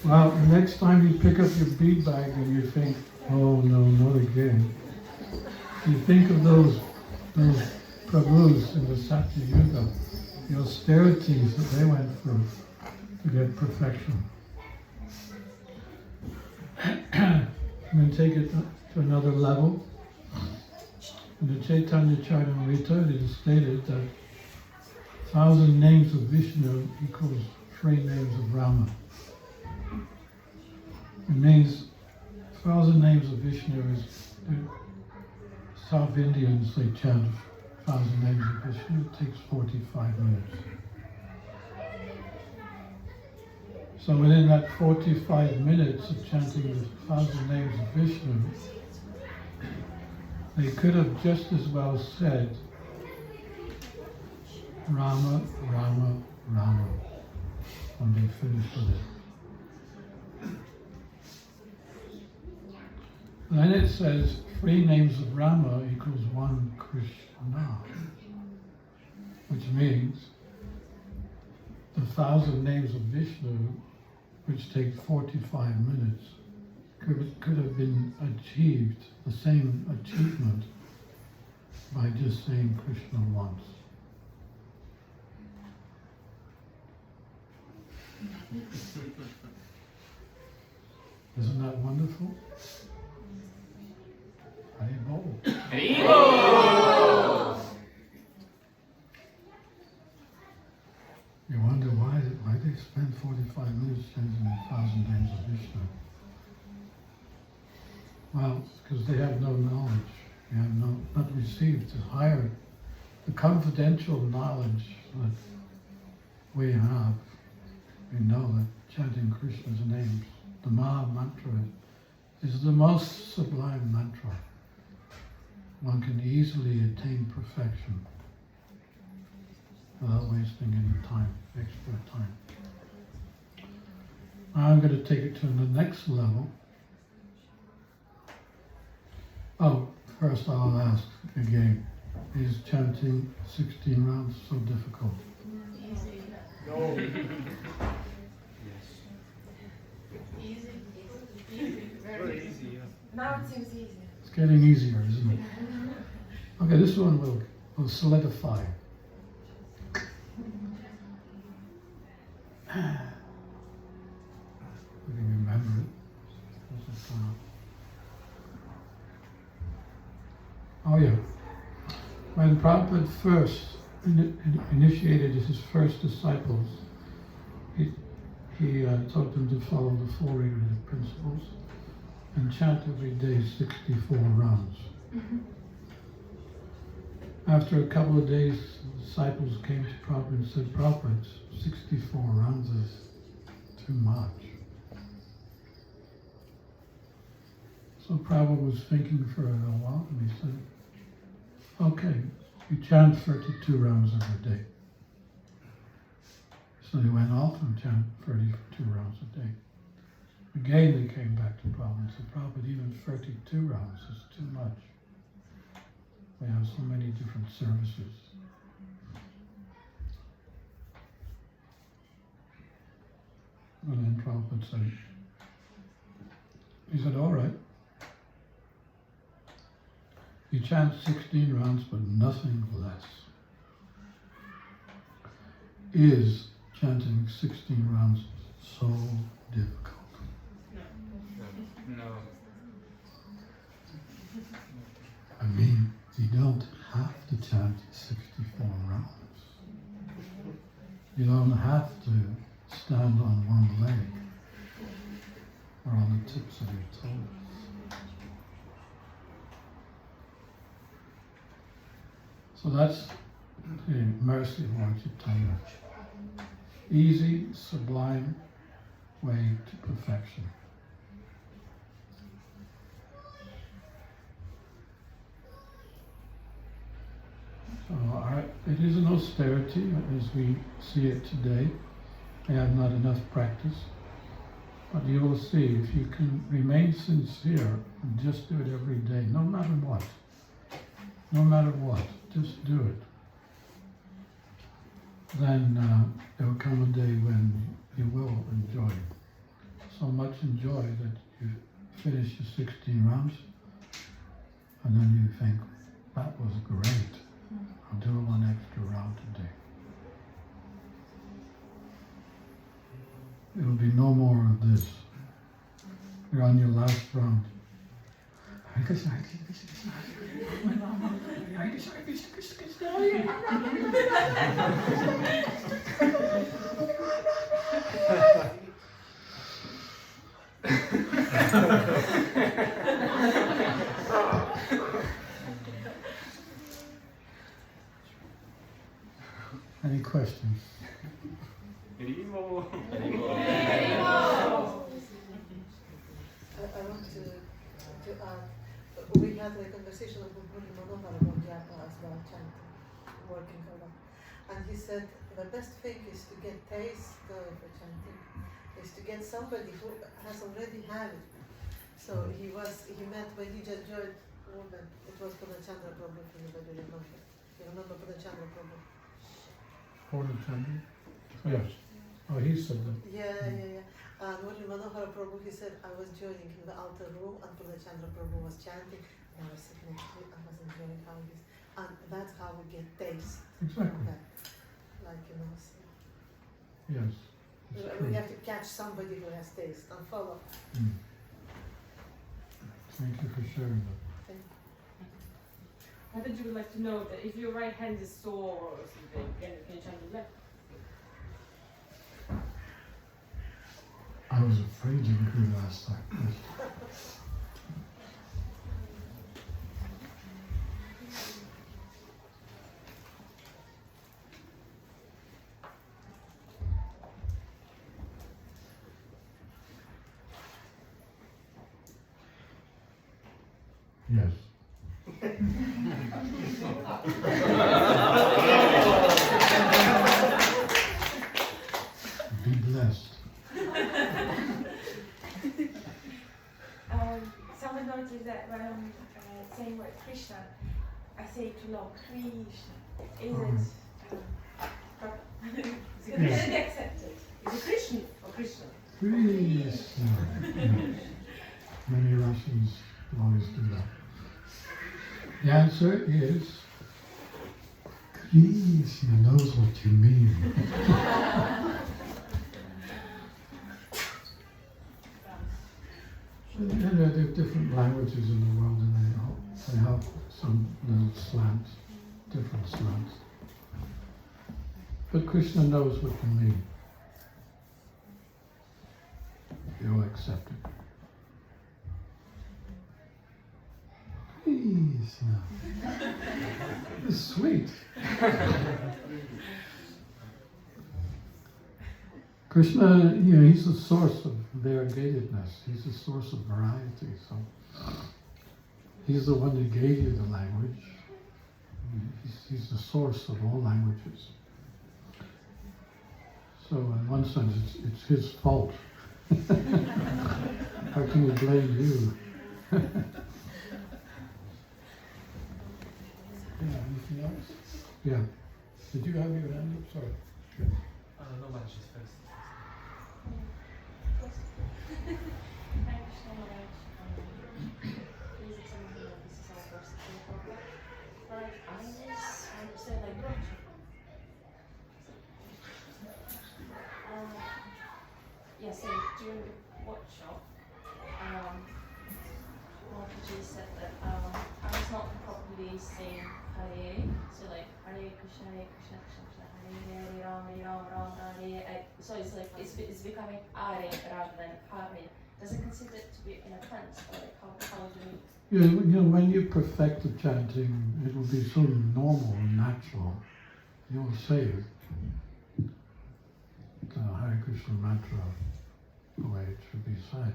Well, the next time you pick up your bead bag and you think, oh no, not again. You think of those Prabhus in the Satya Yuga, the austerities that they went through to get perfection. And then take it to another level. In the Chaitanya Charitamrita, it is stated that 1,000 names of Vishnu equals 3 names of Rama. It means 1,000 names of Vishnu is, South Indians, they chant 1,000 names of Vishnu, it takes 45 minutes. So within that 45 minutes of chanting the 1,000 names of Vishnu, they could have just as well said Rama, Rama, Rama when they finished with it. Then it says 3 names of Rama equals 1 Krishna, which means the 1,000 names of Vishnu, which take 45 minutes, could have been achieved, the same achievement, by just saying Krishna once. Isn't that wonderful? Haribol. You wonder why they spend 45 minutes chanting 1,000 names of Vishnu. Well, because they have no knowledge. They have not received the confidential knowledge that we have. We know that chanting Krishna's names, the Maha Mantra, is the most sublime mantra. One can easily attain perfection without wasting any time, extra time. I'm going to take it to the next level. Oh, first I'll ask again, is chanting 16 rounds so difficult? No. getting easier, isn't it? Okay, this one will solidify. We can remember it. Oh yeah. When Prabhupada first initiated his first disciples, he taught them to follow the four regulative principles and chant every day 64 rounds. After a couple of days, the disciples came to Prabhupada and said, Prabhupada, 64 rounds is too much. So Prabhupada was thinking for a while and he said, okay, you chant 32 rounds every day. So they went off and chanted 32 rounds a day. Again they came back to Prabhupada and said, Prabhupada, even 32 rounds is too much. We have so many different services. And then Prabhupada said, he said, all right. You chant 16 rounds, but nothing less. Is chanting 16 rounds so difficult? No. I mean, you don't have to chant 64 rounds. You don't have to stand on one leg or on the tips of your toes. So that's the mercy of Lord Chaitanya. Easy, sublime way to perfection. So it is an austerity as we see it today. I have not enough practice. But you will see, if you can remain sincere and just do it every day, no matter what, just do it. Then there will come a day when you will enjoy so much enjoy that you finish your 16 rounds and then you think, that was great. I'll do one extra round today. There will be no more of this. You're on your last round. Any questions? Anymore. I want to add, we had a conversation with Maharaja about japa as well, chanting, working on that. And he said the best thing is to get taste for chanting, is to get somebody who has already had it. So he met when he just joined movement, it was Purnachandra Prabhu, if anybody remember. You remember Purnachandra Prabhu? Purnachandra? Yes. Oh, he said that. Yeah. And Murli Manohara Prabhu, he said, I was joining in the outer room and Purnachandra Prabhu was chanting and I was sitting next to it, I was enjoying how it is. And that's how we get taste. Exactly. Like, so. Yes. We have to catch somebody who has taste and follow. Thank you for sharing that. I thought you would like to know that if your right hand is sore or something, can you chant the left? I was afraid you were going to ask that question. Yes. Be blessed. Someone noticed that when I'm saying word Krishna, I say it too long, Krishna. Is it proper? Is it accepted? Is it Krishna or Krishna? Krishna. Many Russians always do that. The answer is Krishna knows what you mean. And there are different languages in the world, and they have some little slants, different slants. But Krishna knows what you mean. You'll accept it. Krishna. It's sweet. Krishna, he's the source of variegatedness. He's the source of variety. So he's the one that gave you the language. He's the source of all languages. So in one sense, it's his fault. How can we blame you? Yeah, anything else? Yeah. Did you have your hand up? Sorry. No, Maharaja first. Thank you so much. Please explain to me this is our first program. But I understand like yeah, so during the workshop, Maharaja said that I was not properly saying Hare, so like Hare Krishna, Krishna Krishna, Hare Rama, Rama Hare. So it's like it's becoming Are rather than Hare. Does it consider it to be an offense, or like how do we? When you perfect the chanting, it will be so normal and natural. You will say it. The Hare Krishna mantra, the way it should be said.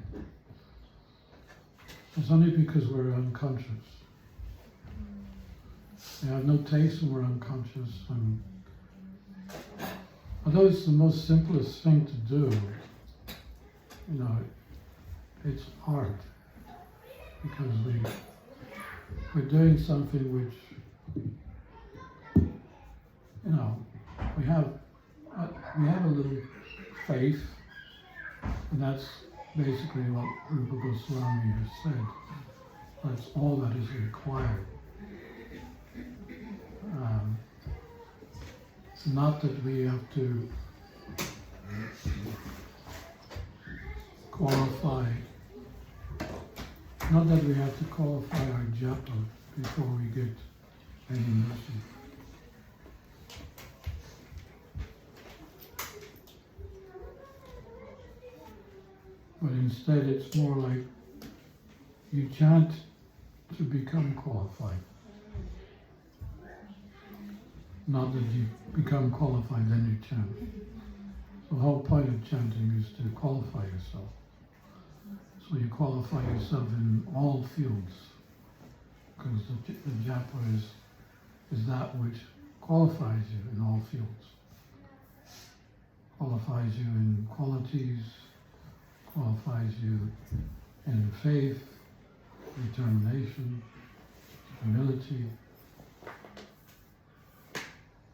It's only because we're unconscious. We have no taste and we're unconscious. And although it's the most simplest thing to do, it's art. Because we're doing something which, we have a little faith, and that's basically what Rupa Goswami has said. That's all that is required. Not that we have to qualify, not that we have to qualify our japa before we get any mercy. But instead it's more like you chant to become qualified. Not that you become qualified, then you chant. So the whole point of chanting is to qualify yourself. So you qualify yourself in all fields, because the japa is that which qualifies you in all fields. Qualifies you in qualities, qualifies you in faith, determination, humility.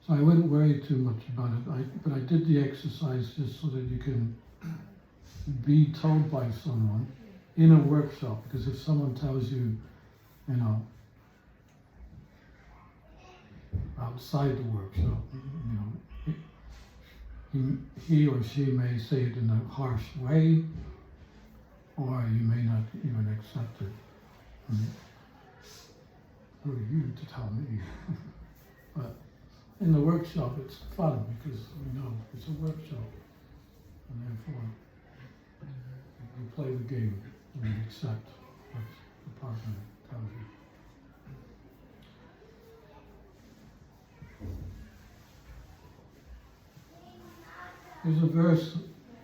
So I wouldn't worry too much about it, but I did the exercise just so that you can be told by someone in a workshop, because if someone tells you, outside the workshop, he or she may say it in a harsh way, or you may not even accept it. Who are you to tell me? But in the workshop it's fun, because we know it's a workshop, and therefore you play the game and you accept what the partner tells you. There's a verse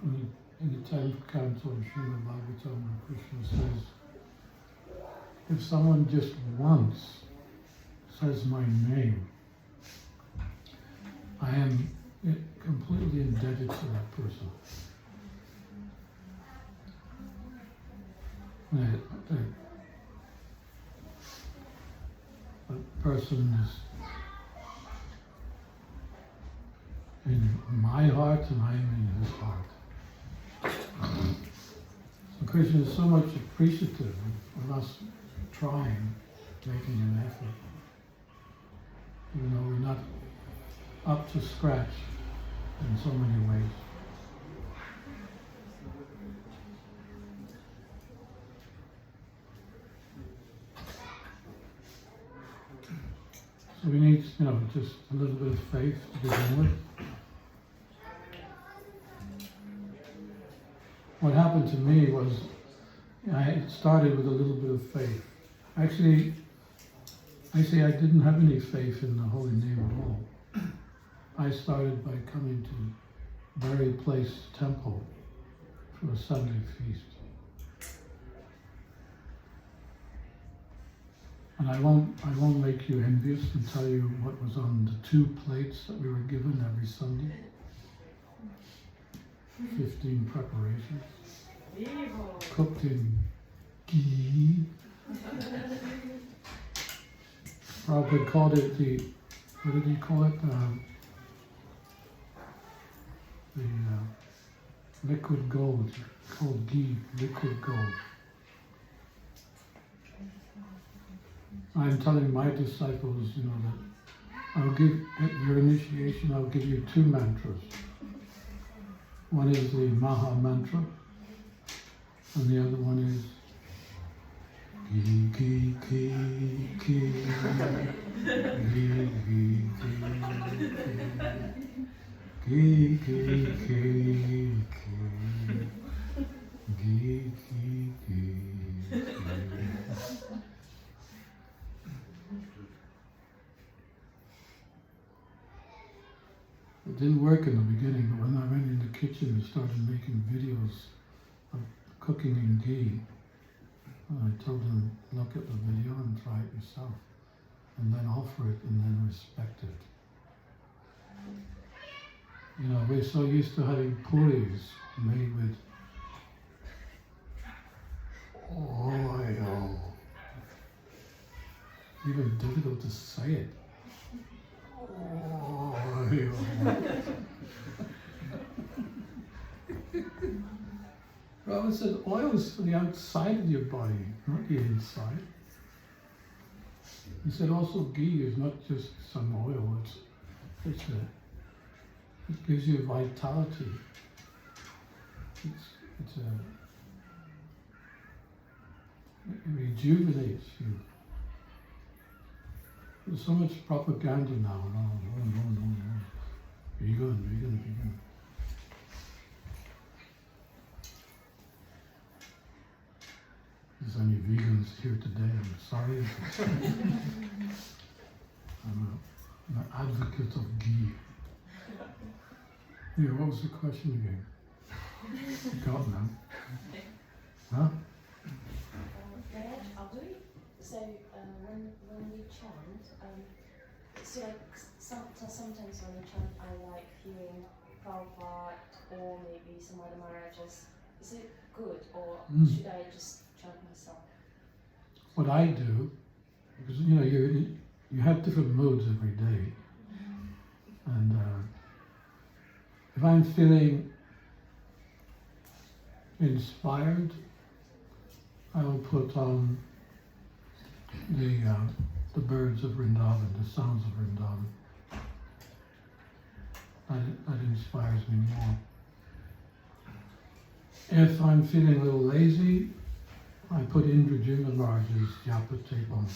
in the 10th canto of Srimad Bhagavatam where Krishna says, if someone just once says my name, I am completely indebted to that person. That person is in my heart and I am in his heart. So Krishna is so much appreciative of us trying making an effort, even though we're not up to scratch in so many ways. So we need, just a little bit of faith to begin with. What happened to me was, it started with a little bit of faith. Actually, I didn't have any faith in the holy name at all. I started by coming to Berry Place Temple for a Sunday feast. And I won't make you envious and tell you what was on the 2 plates that we were given every Sunday. 15 preparations. Cooked in ghee. Prabhupada called it what did he call it? The liquid gold, called ghee, liquid gold. I'm telling my disciples, that I'll give, at your initiation, I'll give you 2 mantras. One is the Maha Mantra, and the other one is Ki, ki, ki, ki, ki, ki, ki, ki. It didn't work in the beginning, but when I went in the kitchen and started making videos of cooking in ghee, I told them, look at the video and try it yourself, and then offer it and then respect it. We're so used to having puris made with oil. Even difficult to say it. Oil. Robert says oil is for the outside of your body, not the inside. He said also ghee is not just some oil, it gives you vitality. It rejuvenates you. There's so much propaganda now. No. Vegan. There's any vegans here today, I'm sorry. I'm an advocate of ghee. Yeah, what was the question again? Forgot now. Huh? So when we chant, sometimes when we chant, I like hearing Prabhupada or maybe some other Maharajas. Is it good, or should I just chant myself? What I do, because you have different moods every day, and if I'm feeling inspired, I will put on the birds of Vrindavan, the sounds of Vrindavan. That inspires me more. If I'm feeling a little lazy, I put Indrajit Maharaj's japa tape on.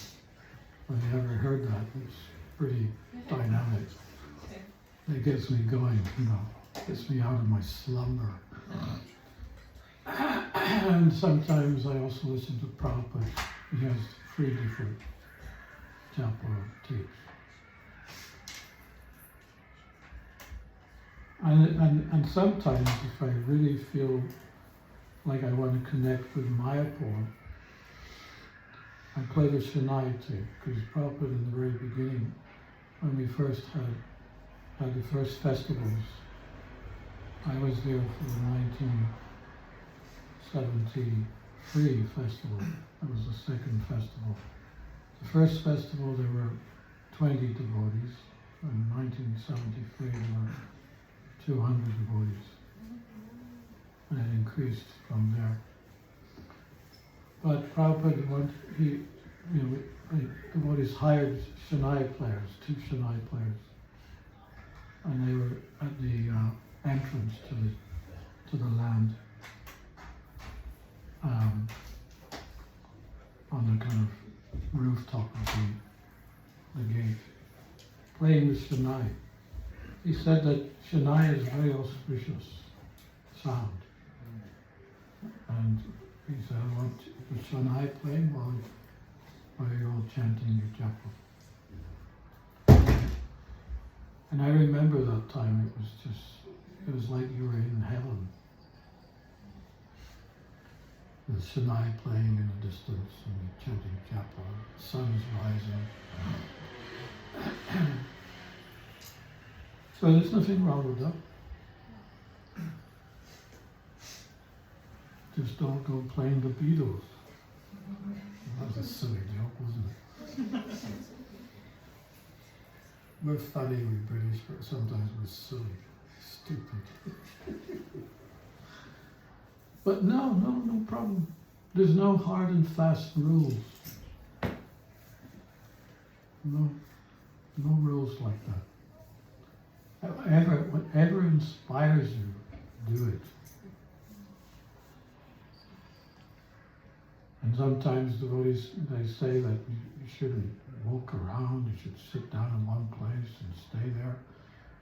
Have you ever heard that? It's pretty dynamic. It gets me going, gets me out of my slumber. And sometimes I also listen to Prabhupada. He has 3 different japa tapes. And sometimes if I really feel like I want to connect with Mayapur, I play the Shanai tape, because Prabhupada in the very beginning, when we first had the first festivals, I was there for the 1973 festival. That was the second festival. The first festival there were 20 devotees. In 1973 there were 200 devotees. And it increased from there. But Prabhupada, devotees hired Shanai players, 2 Shanai players, and they were at the entrance to the land, on the kind of rooftop of the gate, playing with Shanai. He said that Shanai is a very auspicious sound, and he said, I want the Shanai playing while you're all chanting your japa. And I remember that time, it was like you were in heaven. The Shanai playing in the distance and you're chanting japa, the sun is rising. So there's nothing wrong with that. Just don't go playing the Beatles. That was a silly joke, wasn't it? We're funny, we British, but sometimes we're silly, stupid. But no problem. There's no hard and fast rules. No rules like that. Whatever inspires you, do it. And sometimes devotees, they say that you shouldn't walk around, you should sit down in one place and stay there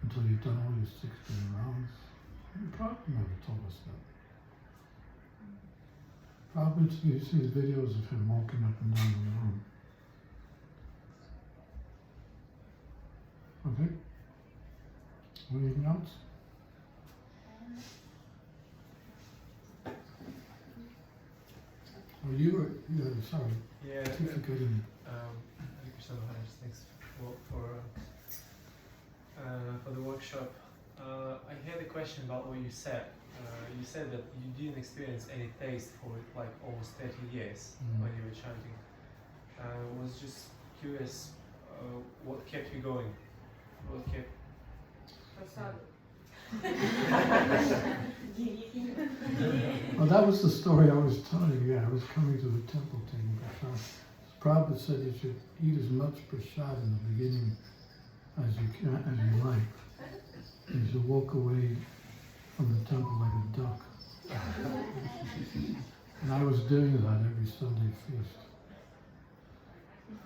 until you've done all your 16 rounds. Prabhupada never told us that. Prabhupada, you see the videos of him walking up and down the room. Okay? Anything else? Oh, you were, sorry. Yeah. Keep forgetting. Hare Krishna Maharaj, thanks for the workshop. I had a question about what you said. You said that you didn't experience any taste for it like almost 30 years when you were chanting. I was just curious, what kept you going? What kept... Well, that was the story I was telling you. Yeah, I was coming to the temple taking prasad. Prabhupada said you should eat as much prasad in the beginning as you like. You should walk away from the temple like a duck. And I was doing that every Sunday feast.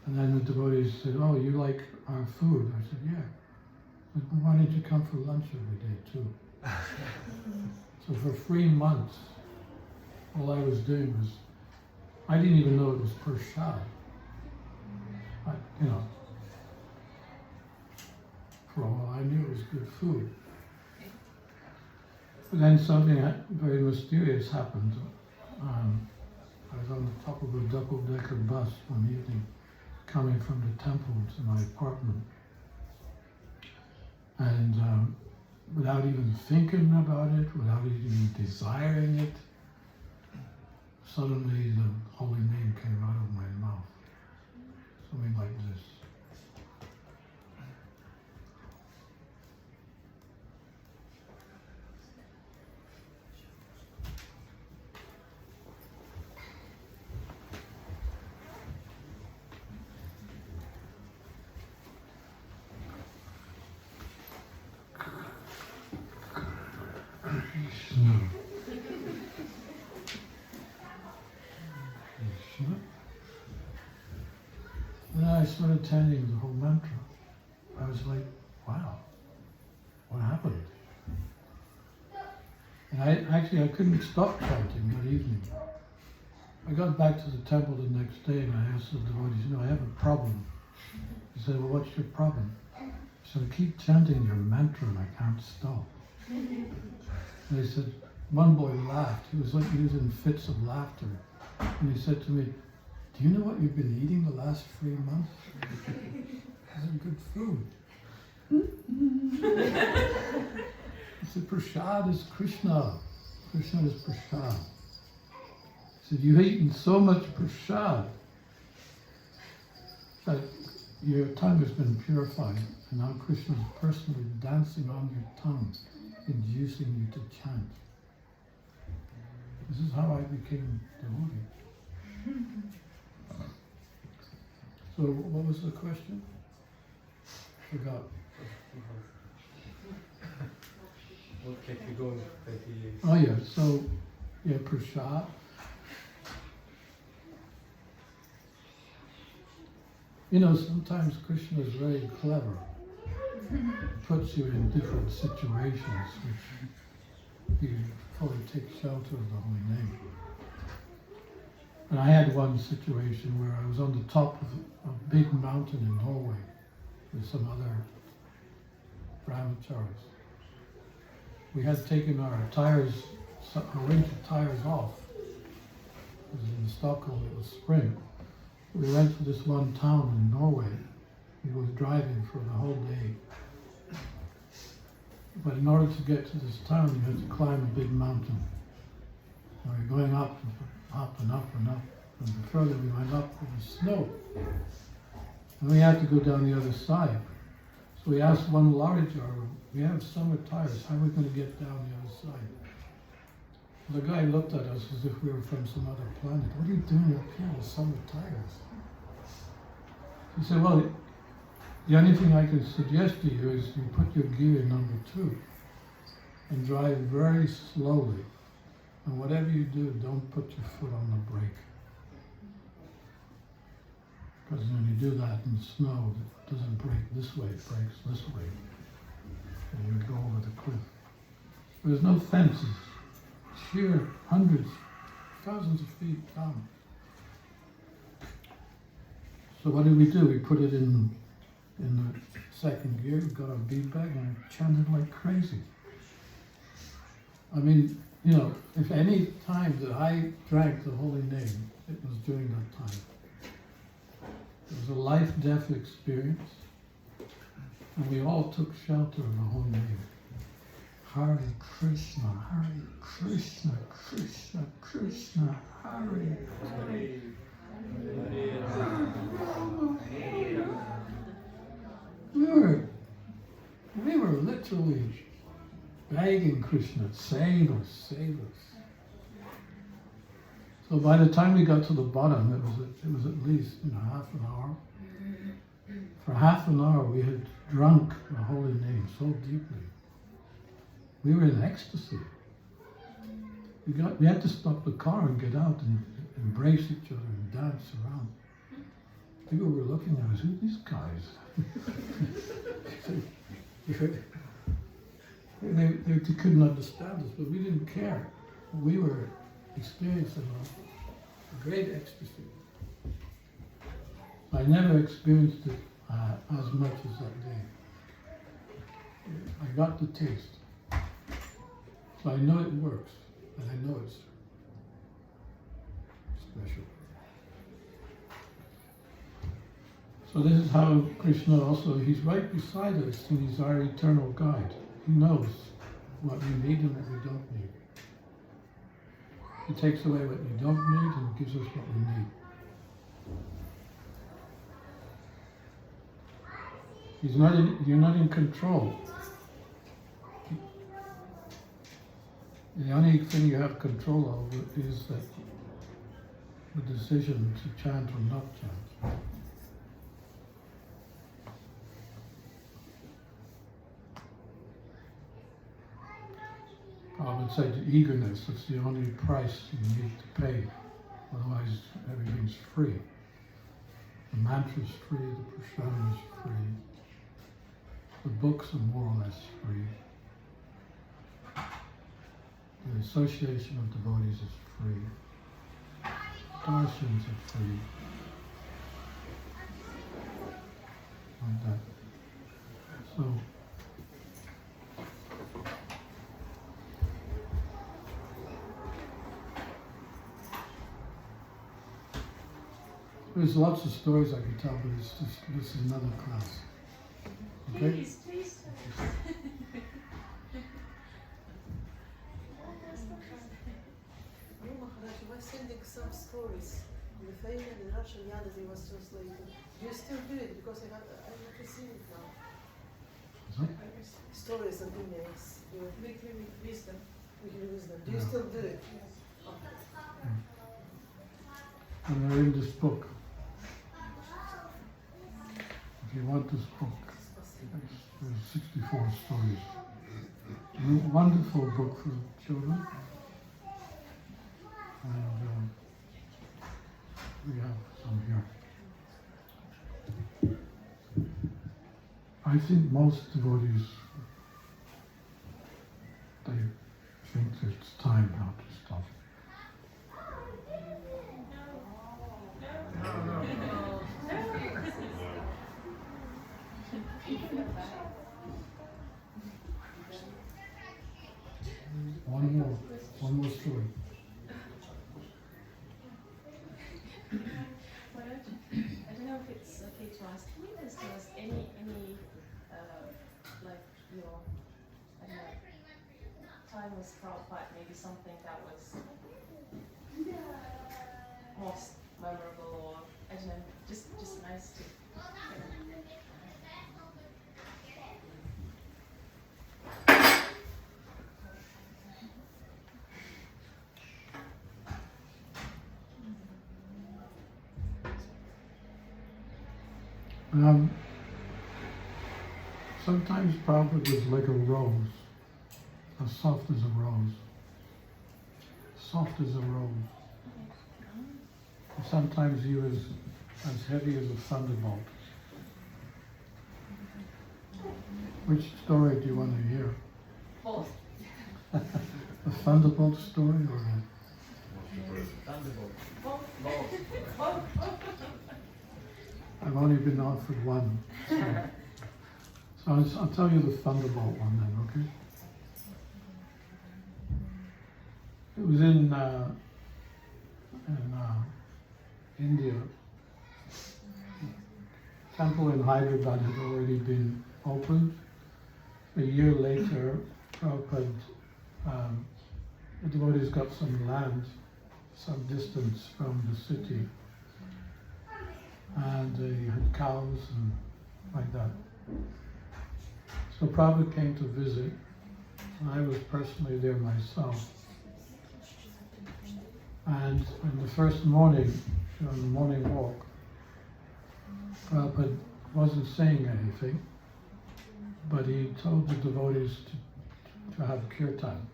And then the devotees said, oh, you like our food? I said, yeah. But why don't you come for lunch every day too? So for 3 months, all I was doing was, I didn't even know it was prasad. For all I knew it was good food. But then something very mysterious happened. I was on the top of a double-decker bus one evening, coming from the temple to my apartment. And without even thinking about it, without even desiring it, suddenly the holy name came out of my mouth. Something like this. And then I started chanting the whole mantra. I was like, wow, what happened? And I couldn't stop chanting that evening. I got back to the temple the next day and I asked the devotees, I have a problem. He said, well, what's your problem? I said, I keep chanting your mantra and I can't stop. And they said, one boy laughed. He was in fits of laughter. And he said to me, do you know what you've been eating the last 3 months? This is good food. He said, prasad is Krishna. Krishna is prasad. He said, you've eaten so much prasad that your tongue has been purified, and now Krishna is personally dancing on your tongue, inducing you to chant. This is how I became devotee. So what was the question? Forgot. What kept you going for 30 years? Oh yeah, so yeah, prasad. You know, sometimes Krishna is very clever. He puts you in different situations which you fully take shelter of the holy name. And I had one situation where I was on the top of a big mountain in Norway with some other brahmacharis. We had taken our tires, our winter tires off. It was in Stockholm, it was spring. We went to this one town in Norway. We were driving for the whole day. But in order to get to this town, you had to climb a big mountain. And we were going up and up and up and up. And the further we went up, there was snow. And we had to go down the other side. So we asked one lorry driver, we have summer tires, how are we going to get down the other side? The guy looked at us as if we were from some other planet. What are you doing up here with summer tires? He said, well, the only thing I can suggest to you is you put your gear in number 2 and drive very slowly. And whatever you do, don't put your foot on the brake. Because when you do that in snow, it doesn't break this way, it breaks this way. And you go over the cliff. There's no fences. Sheer hundreds, thousands of feet down. So what did we do? We put it in the second gear, we got our bead bag, and I chanted like crazy. I mean, you know, if any time that I drank the holy name, it was during that time. It was a life-death experience, and we all took shelter of the holy name. Hare Krishna, Krishna Krishna, Hare Hare. We were literally begging Krishna, save us, save us. So by the time we got to the bottom, it was at least half an hour. For half an hour, we had drunk the holy name so deeply. We were in ecstasy. We had to stop the car and get out and embrace each other and dance around. People were looking at us, who are these guys? They couldn't understand us, but we didn't care. We were experiencing a great ecstasy. I never experienced it as much as that day. I got the taste. So I know it works, and I know it's special. So this is how Krishna also, he's right beside us, and he's our eternal guide. He knows what we need and what we don't need. He takes away what we don't need and gives us what we need. You're not in control. The only thing you have control over is that the decision to chant or not chant. I would say the eagerness is the only price you need to pay. Otherwise, everything's free. The mantra is free, the prashadam is free. The books are more or less free. The association of devotees is free. Darshans are free. Like that. So, there's lots of stories I could tell, but this is another class. Okay? Please. No, Maharaja, you were sending some stories in Lithuanian and Russian, the other day was translated. Do you still do it? Because I'm not receiving it now. Stories and emails. Weekly wisdom. Do you still do it? And they're in this book. if you want this book, there's 64 stories. Wonderful book for children. And we have some here. I think most devotees, they think it's time now to stop. One more story. I don't know if it's okay to ask. Can you just tell us any like your, I don't know, time with Prabhupada, maybe something that was most memorable, or I don't know, just nice to. Sometimes Prabhupada was like a rose, as soft as a rose. Soft as a rose. And sometimes he was as heavy as a thunderbolt. Which story do you want to hear? Both. The thunderbolt story or the... Thunderbolt. I've only been offered one. So I'll tell you the thunderbolt one then, okay? It was in India. Temple in Hyderabad had already been opened. A year later, Prabhupada, the devotees got some land, some distance from the city, and they had cows and like that. So Prabhupada came to visit, and I was personally there myself. And in the first morning, on the morning walk, Prabhupada wasn't saying anything, but he told the devotees to have kirtan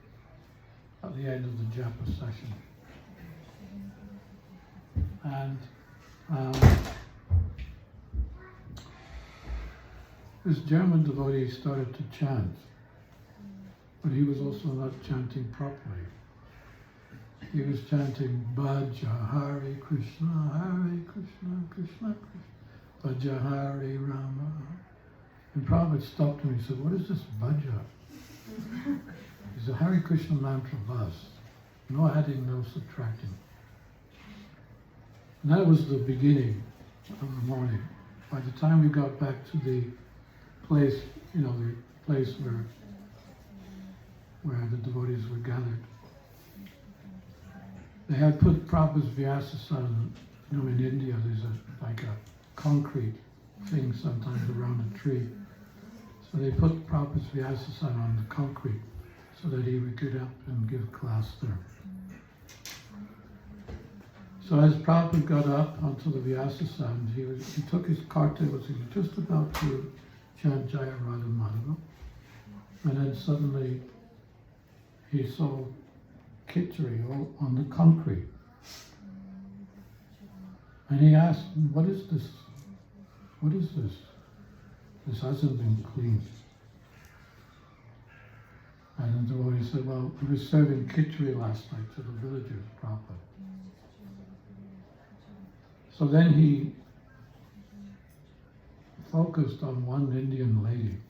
at the end of the japa session. And this German devotee started to chant, but he was also not chanting properly. He was chanting Bhaja Hare Krishna, Krishna Krishna, Bhaja Hare Rama. And Prabhupada stopped him and he said, "What is this Bhaja?" He said, "Hare Krishna mantra bas. No adding, no subtracting." And that was the beginning of the morning. By the time we got back to the place, the place where the devotees were gathered, they had put Prabhupada's Vyasasana. In India there's like a concrete thing sometimes around a tree. So they put Prabhupada's Vyasasana on the concrete so that he would get up and give class there. So as Prabhupada got up onto the Vyasasana, he took his karta, was just about to chant Jaya Radha Madhava, and then suddenly he saw Khichdi on the concrete. And he asked, "What is this? What is this? This hasn't been cleaned." And the devotee said, "Well, we were serving Khichdi last night to the villagers, Prabhupada." So then he focused on one Indian lady,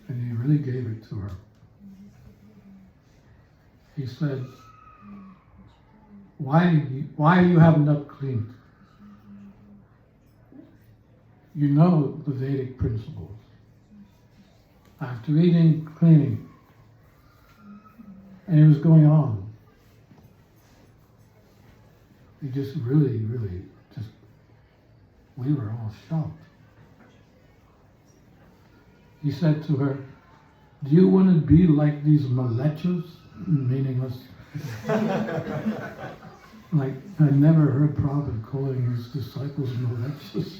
and he really gave it to her. He said, why you haven't up cleaned? You know the Vedic principles. After eating, cleaning." And it was going on. He just really, we were all shocked. He said to her, "Do you want to be like these malechas?" Meaning us. Like, I never heard Prabhupada calling his disciples malechas.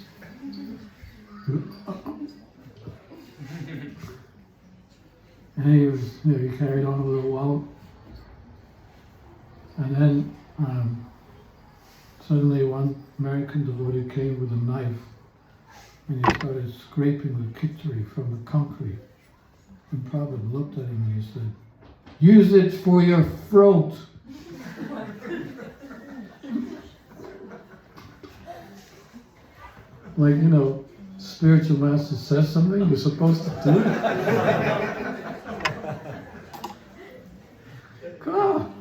And he was, he carried on a little while. And then suddenly one American devotee came with a knife and he started scraping the kitchery from the concrete. And Prabhupada looked at him and he said, "Use it for your throat." Like, spiritual master says something, you're supposed to do it. God.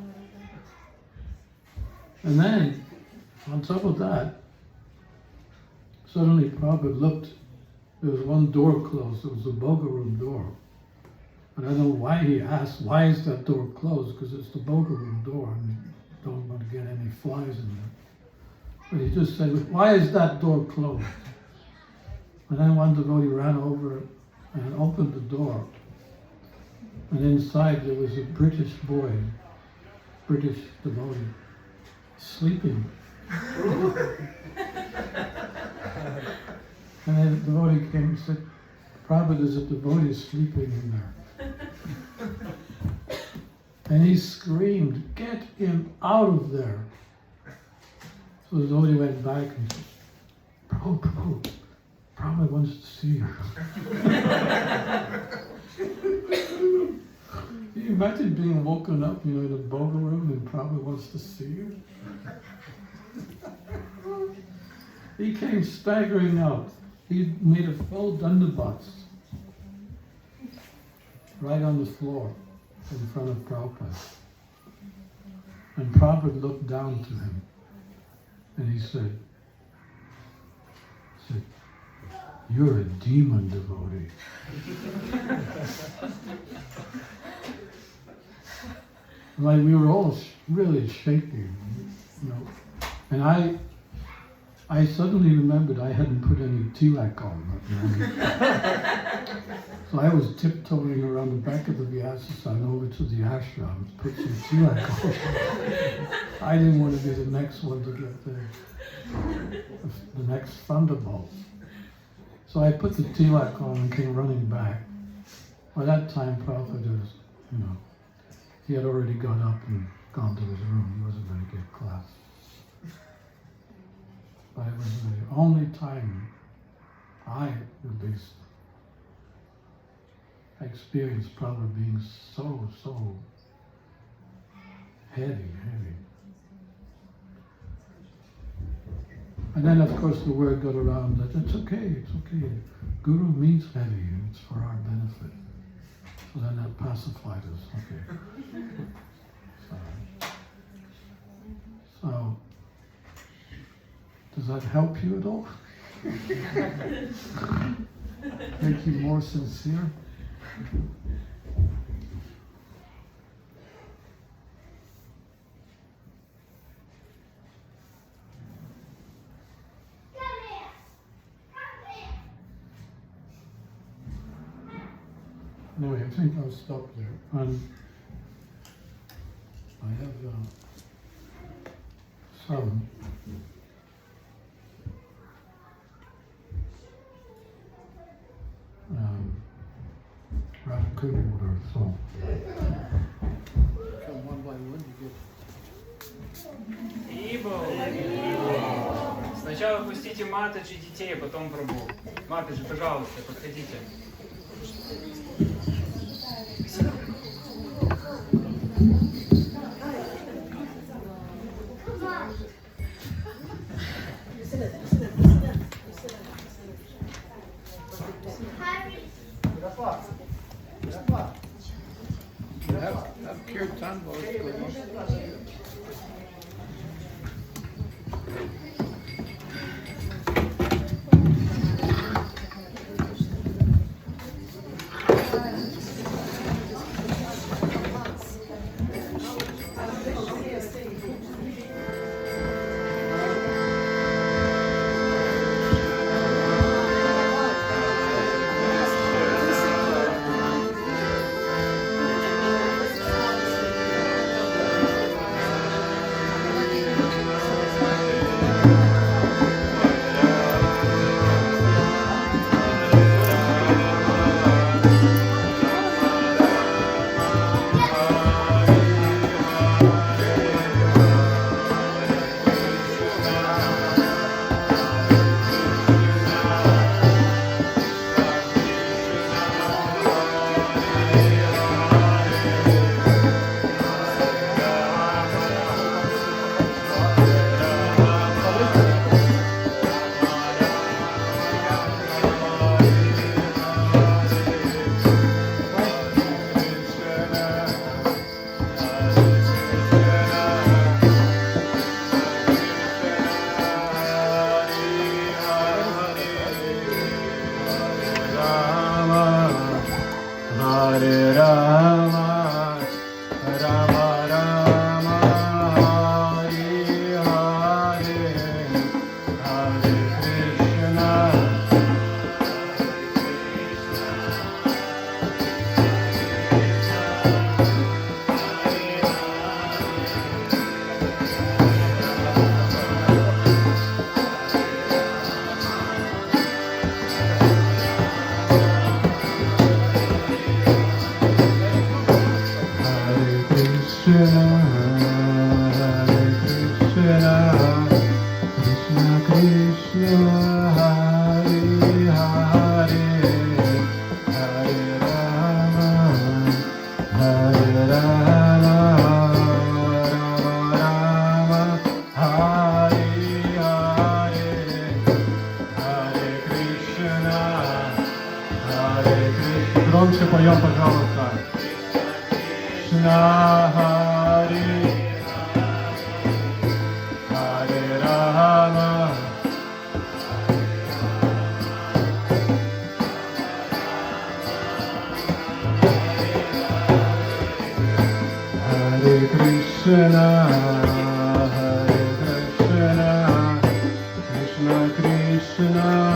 And then, on top of that, suddenly Prabhupada looked, there was one door closed, it was the Boga room door. And I don't know why he asked, why is that door closed? Because it's the Boga room door and you don't want to get any flies in there. But he just said, "Why is that door closed?" And then one devotee ran over and opened the door. And inside there was a British boy, British devotee, sleeping. And then the devotee came and said, "Prabhupada, there's a devotee sleeping in there." And he screamed, "Get him out of there." So the devotee went back and said, Prabhupada wants to see you." Can you imagine being woken up, in a Boga room and Prabhupada wants to see you? He came staggering out. He made a full Dandabats right on the floor in front of Prabhupada. And Prabhupada looked down to him and he said, "You're a demon devotee." Like, we were all really shaking, And I suddenly remembered I hadn't put any tilak on that morning. So I was tiptoeing around the back of the Vyasa over to the ashram to put some tilak on. I didn't want to be the next one to get the next thunderbolt. So I put the tilak on and came running back. By that time, Prabhupada was, he had already got up and gone to his room. He wasn't going to give class. But it was the only time I, at least, experienced Prabhupada being so heavy. And then, of course, the word got around that it's okay. Guru means heavy, and it's for our benefit. So then that pacified us, okay. So does that help you at all? Make you more sincere? Anyway, I think I'll stop there. And I have some Radhakuni water, so come one by one you get. Ибо. Сначала пустите Матаджи детей, а потом Прабху. Матаджи, пожалуйста, подходите. Have kirtan both. Krishna, Hare Krishna, Krishna Krishna, Hare Hare, Hare Rama, Hare Rama, Rama Rama, Hare Hare, Hare Krishna, Hare Krishna. Громче поем, пожалуйста. Krishna, Hare Hare Rama, Hare Krishna,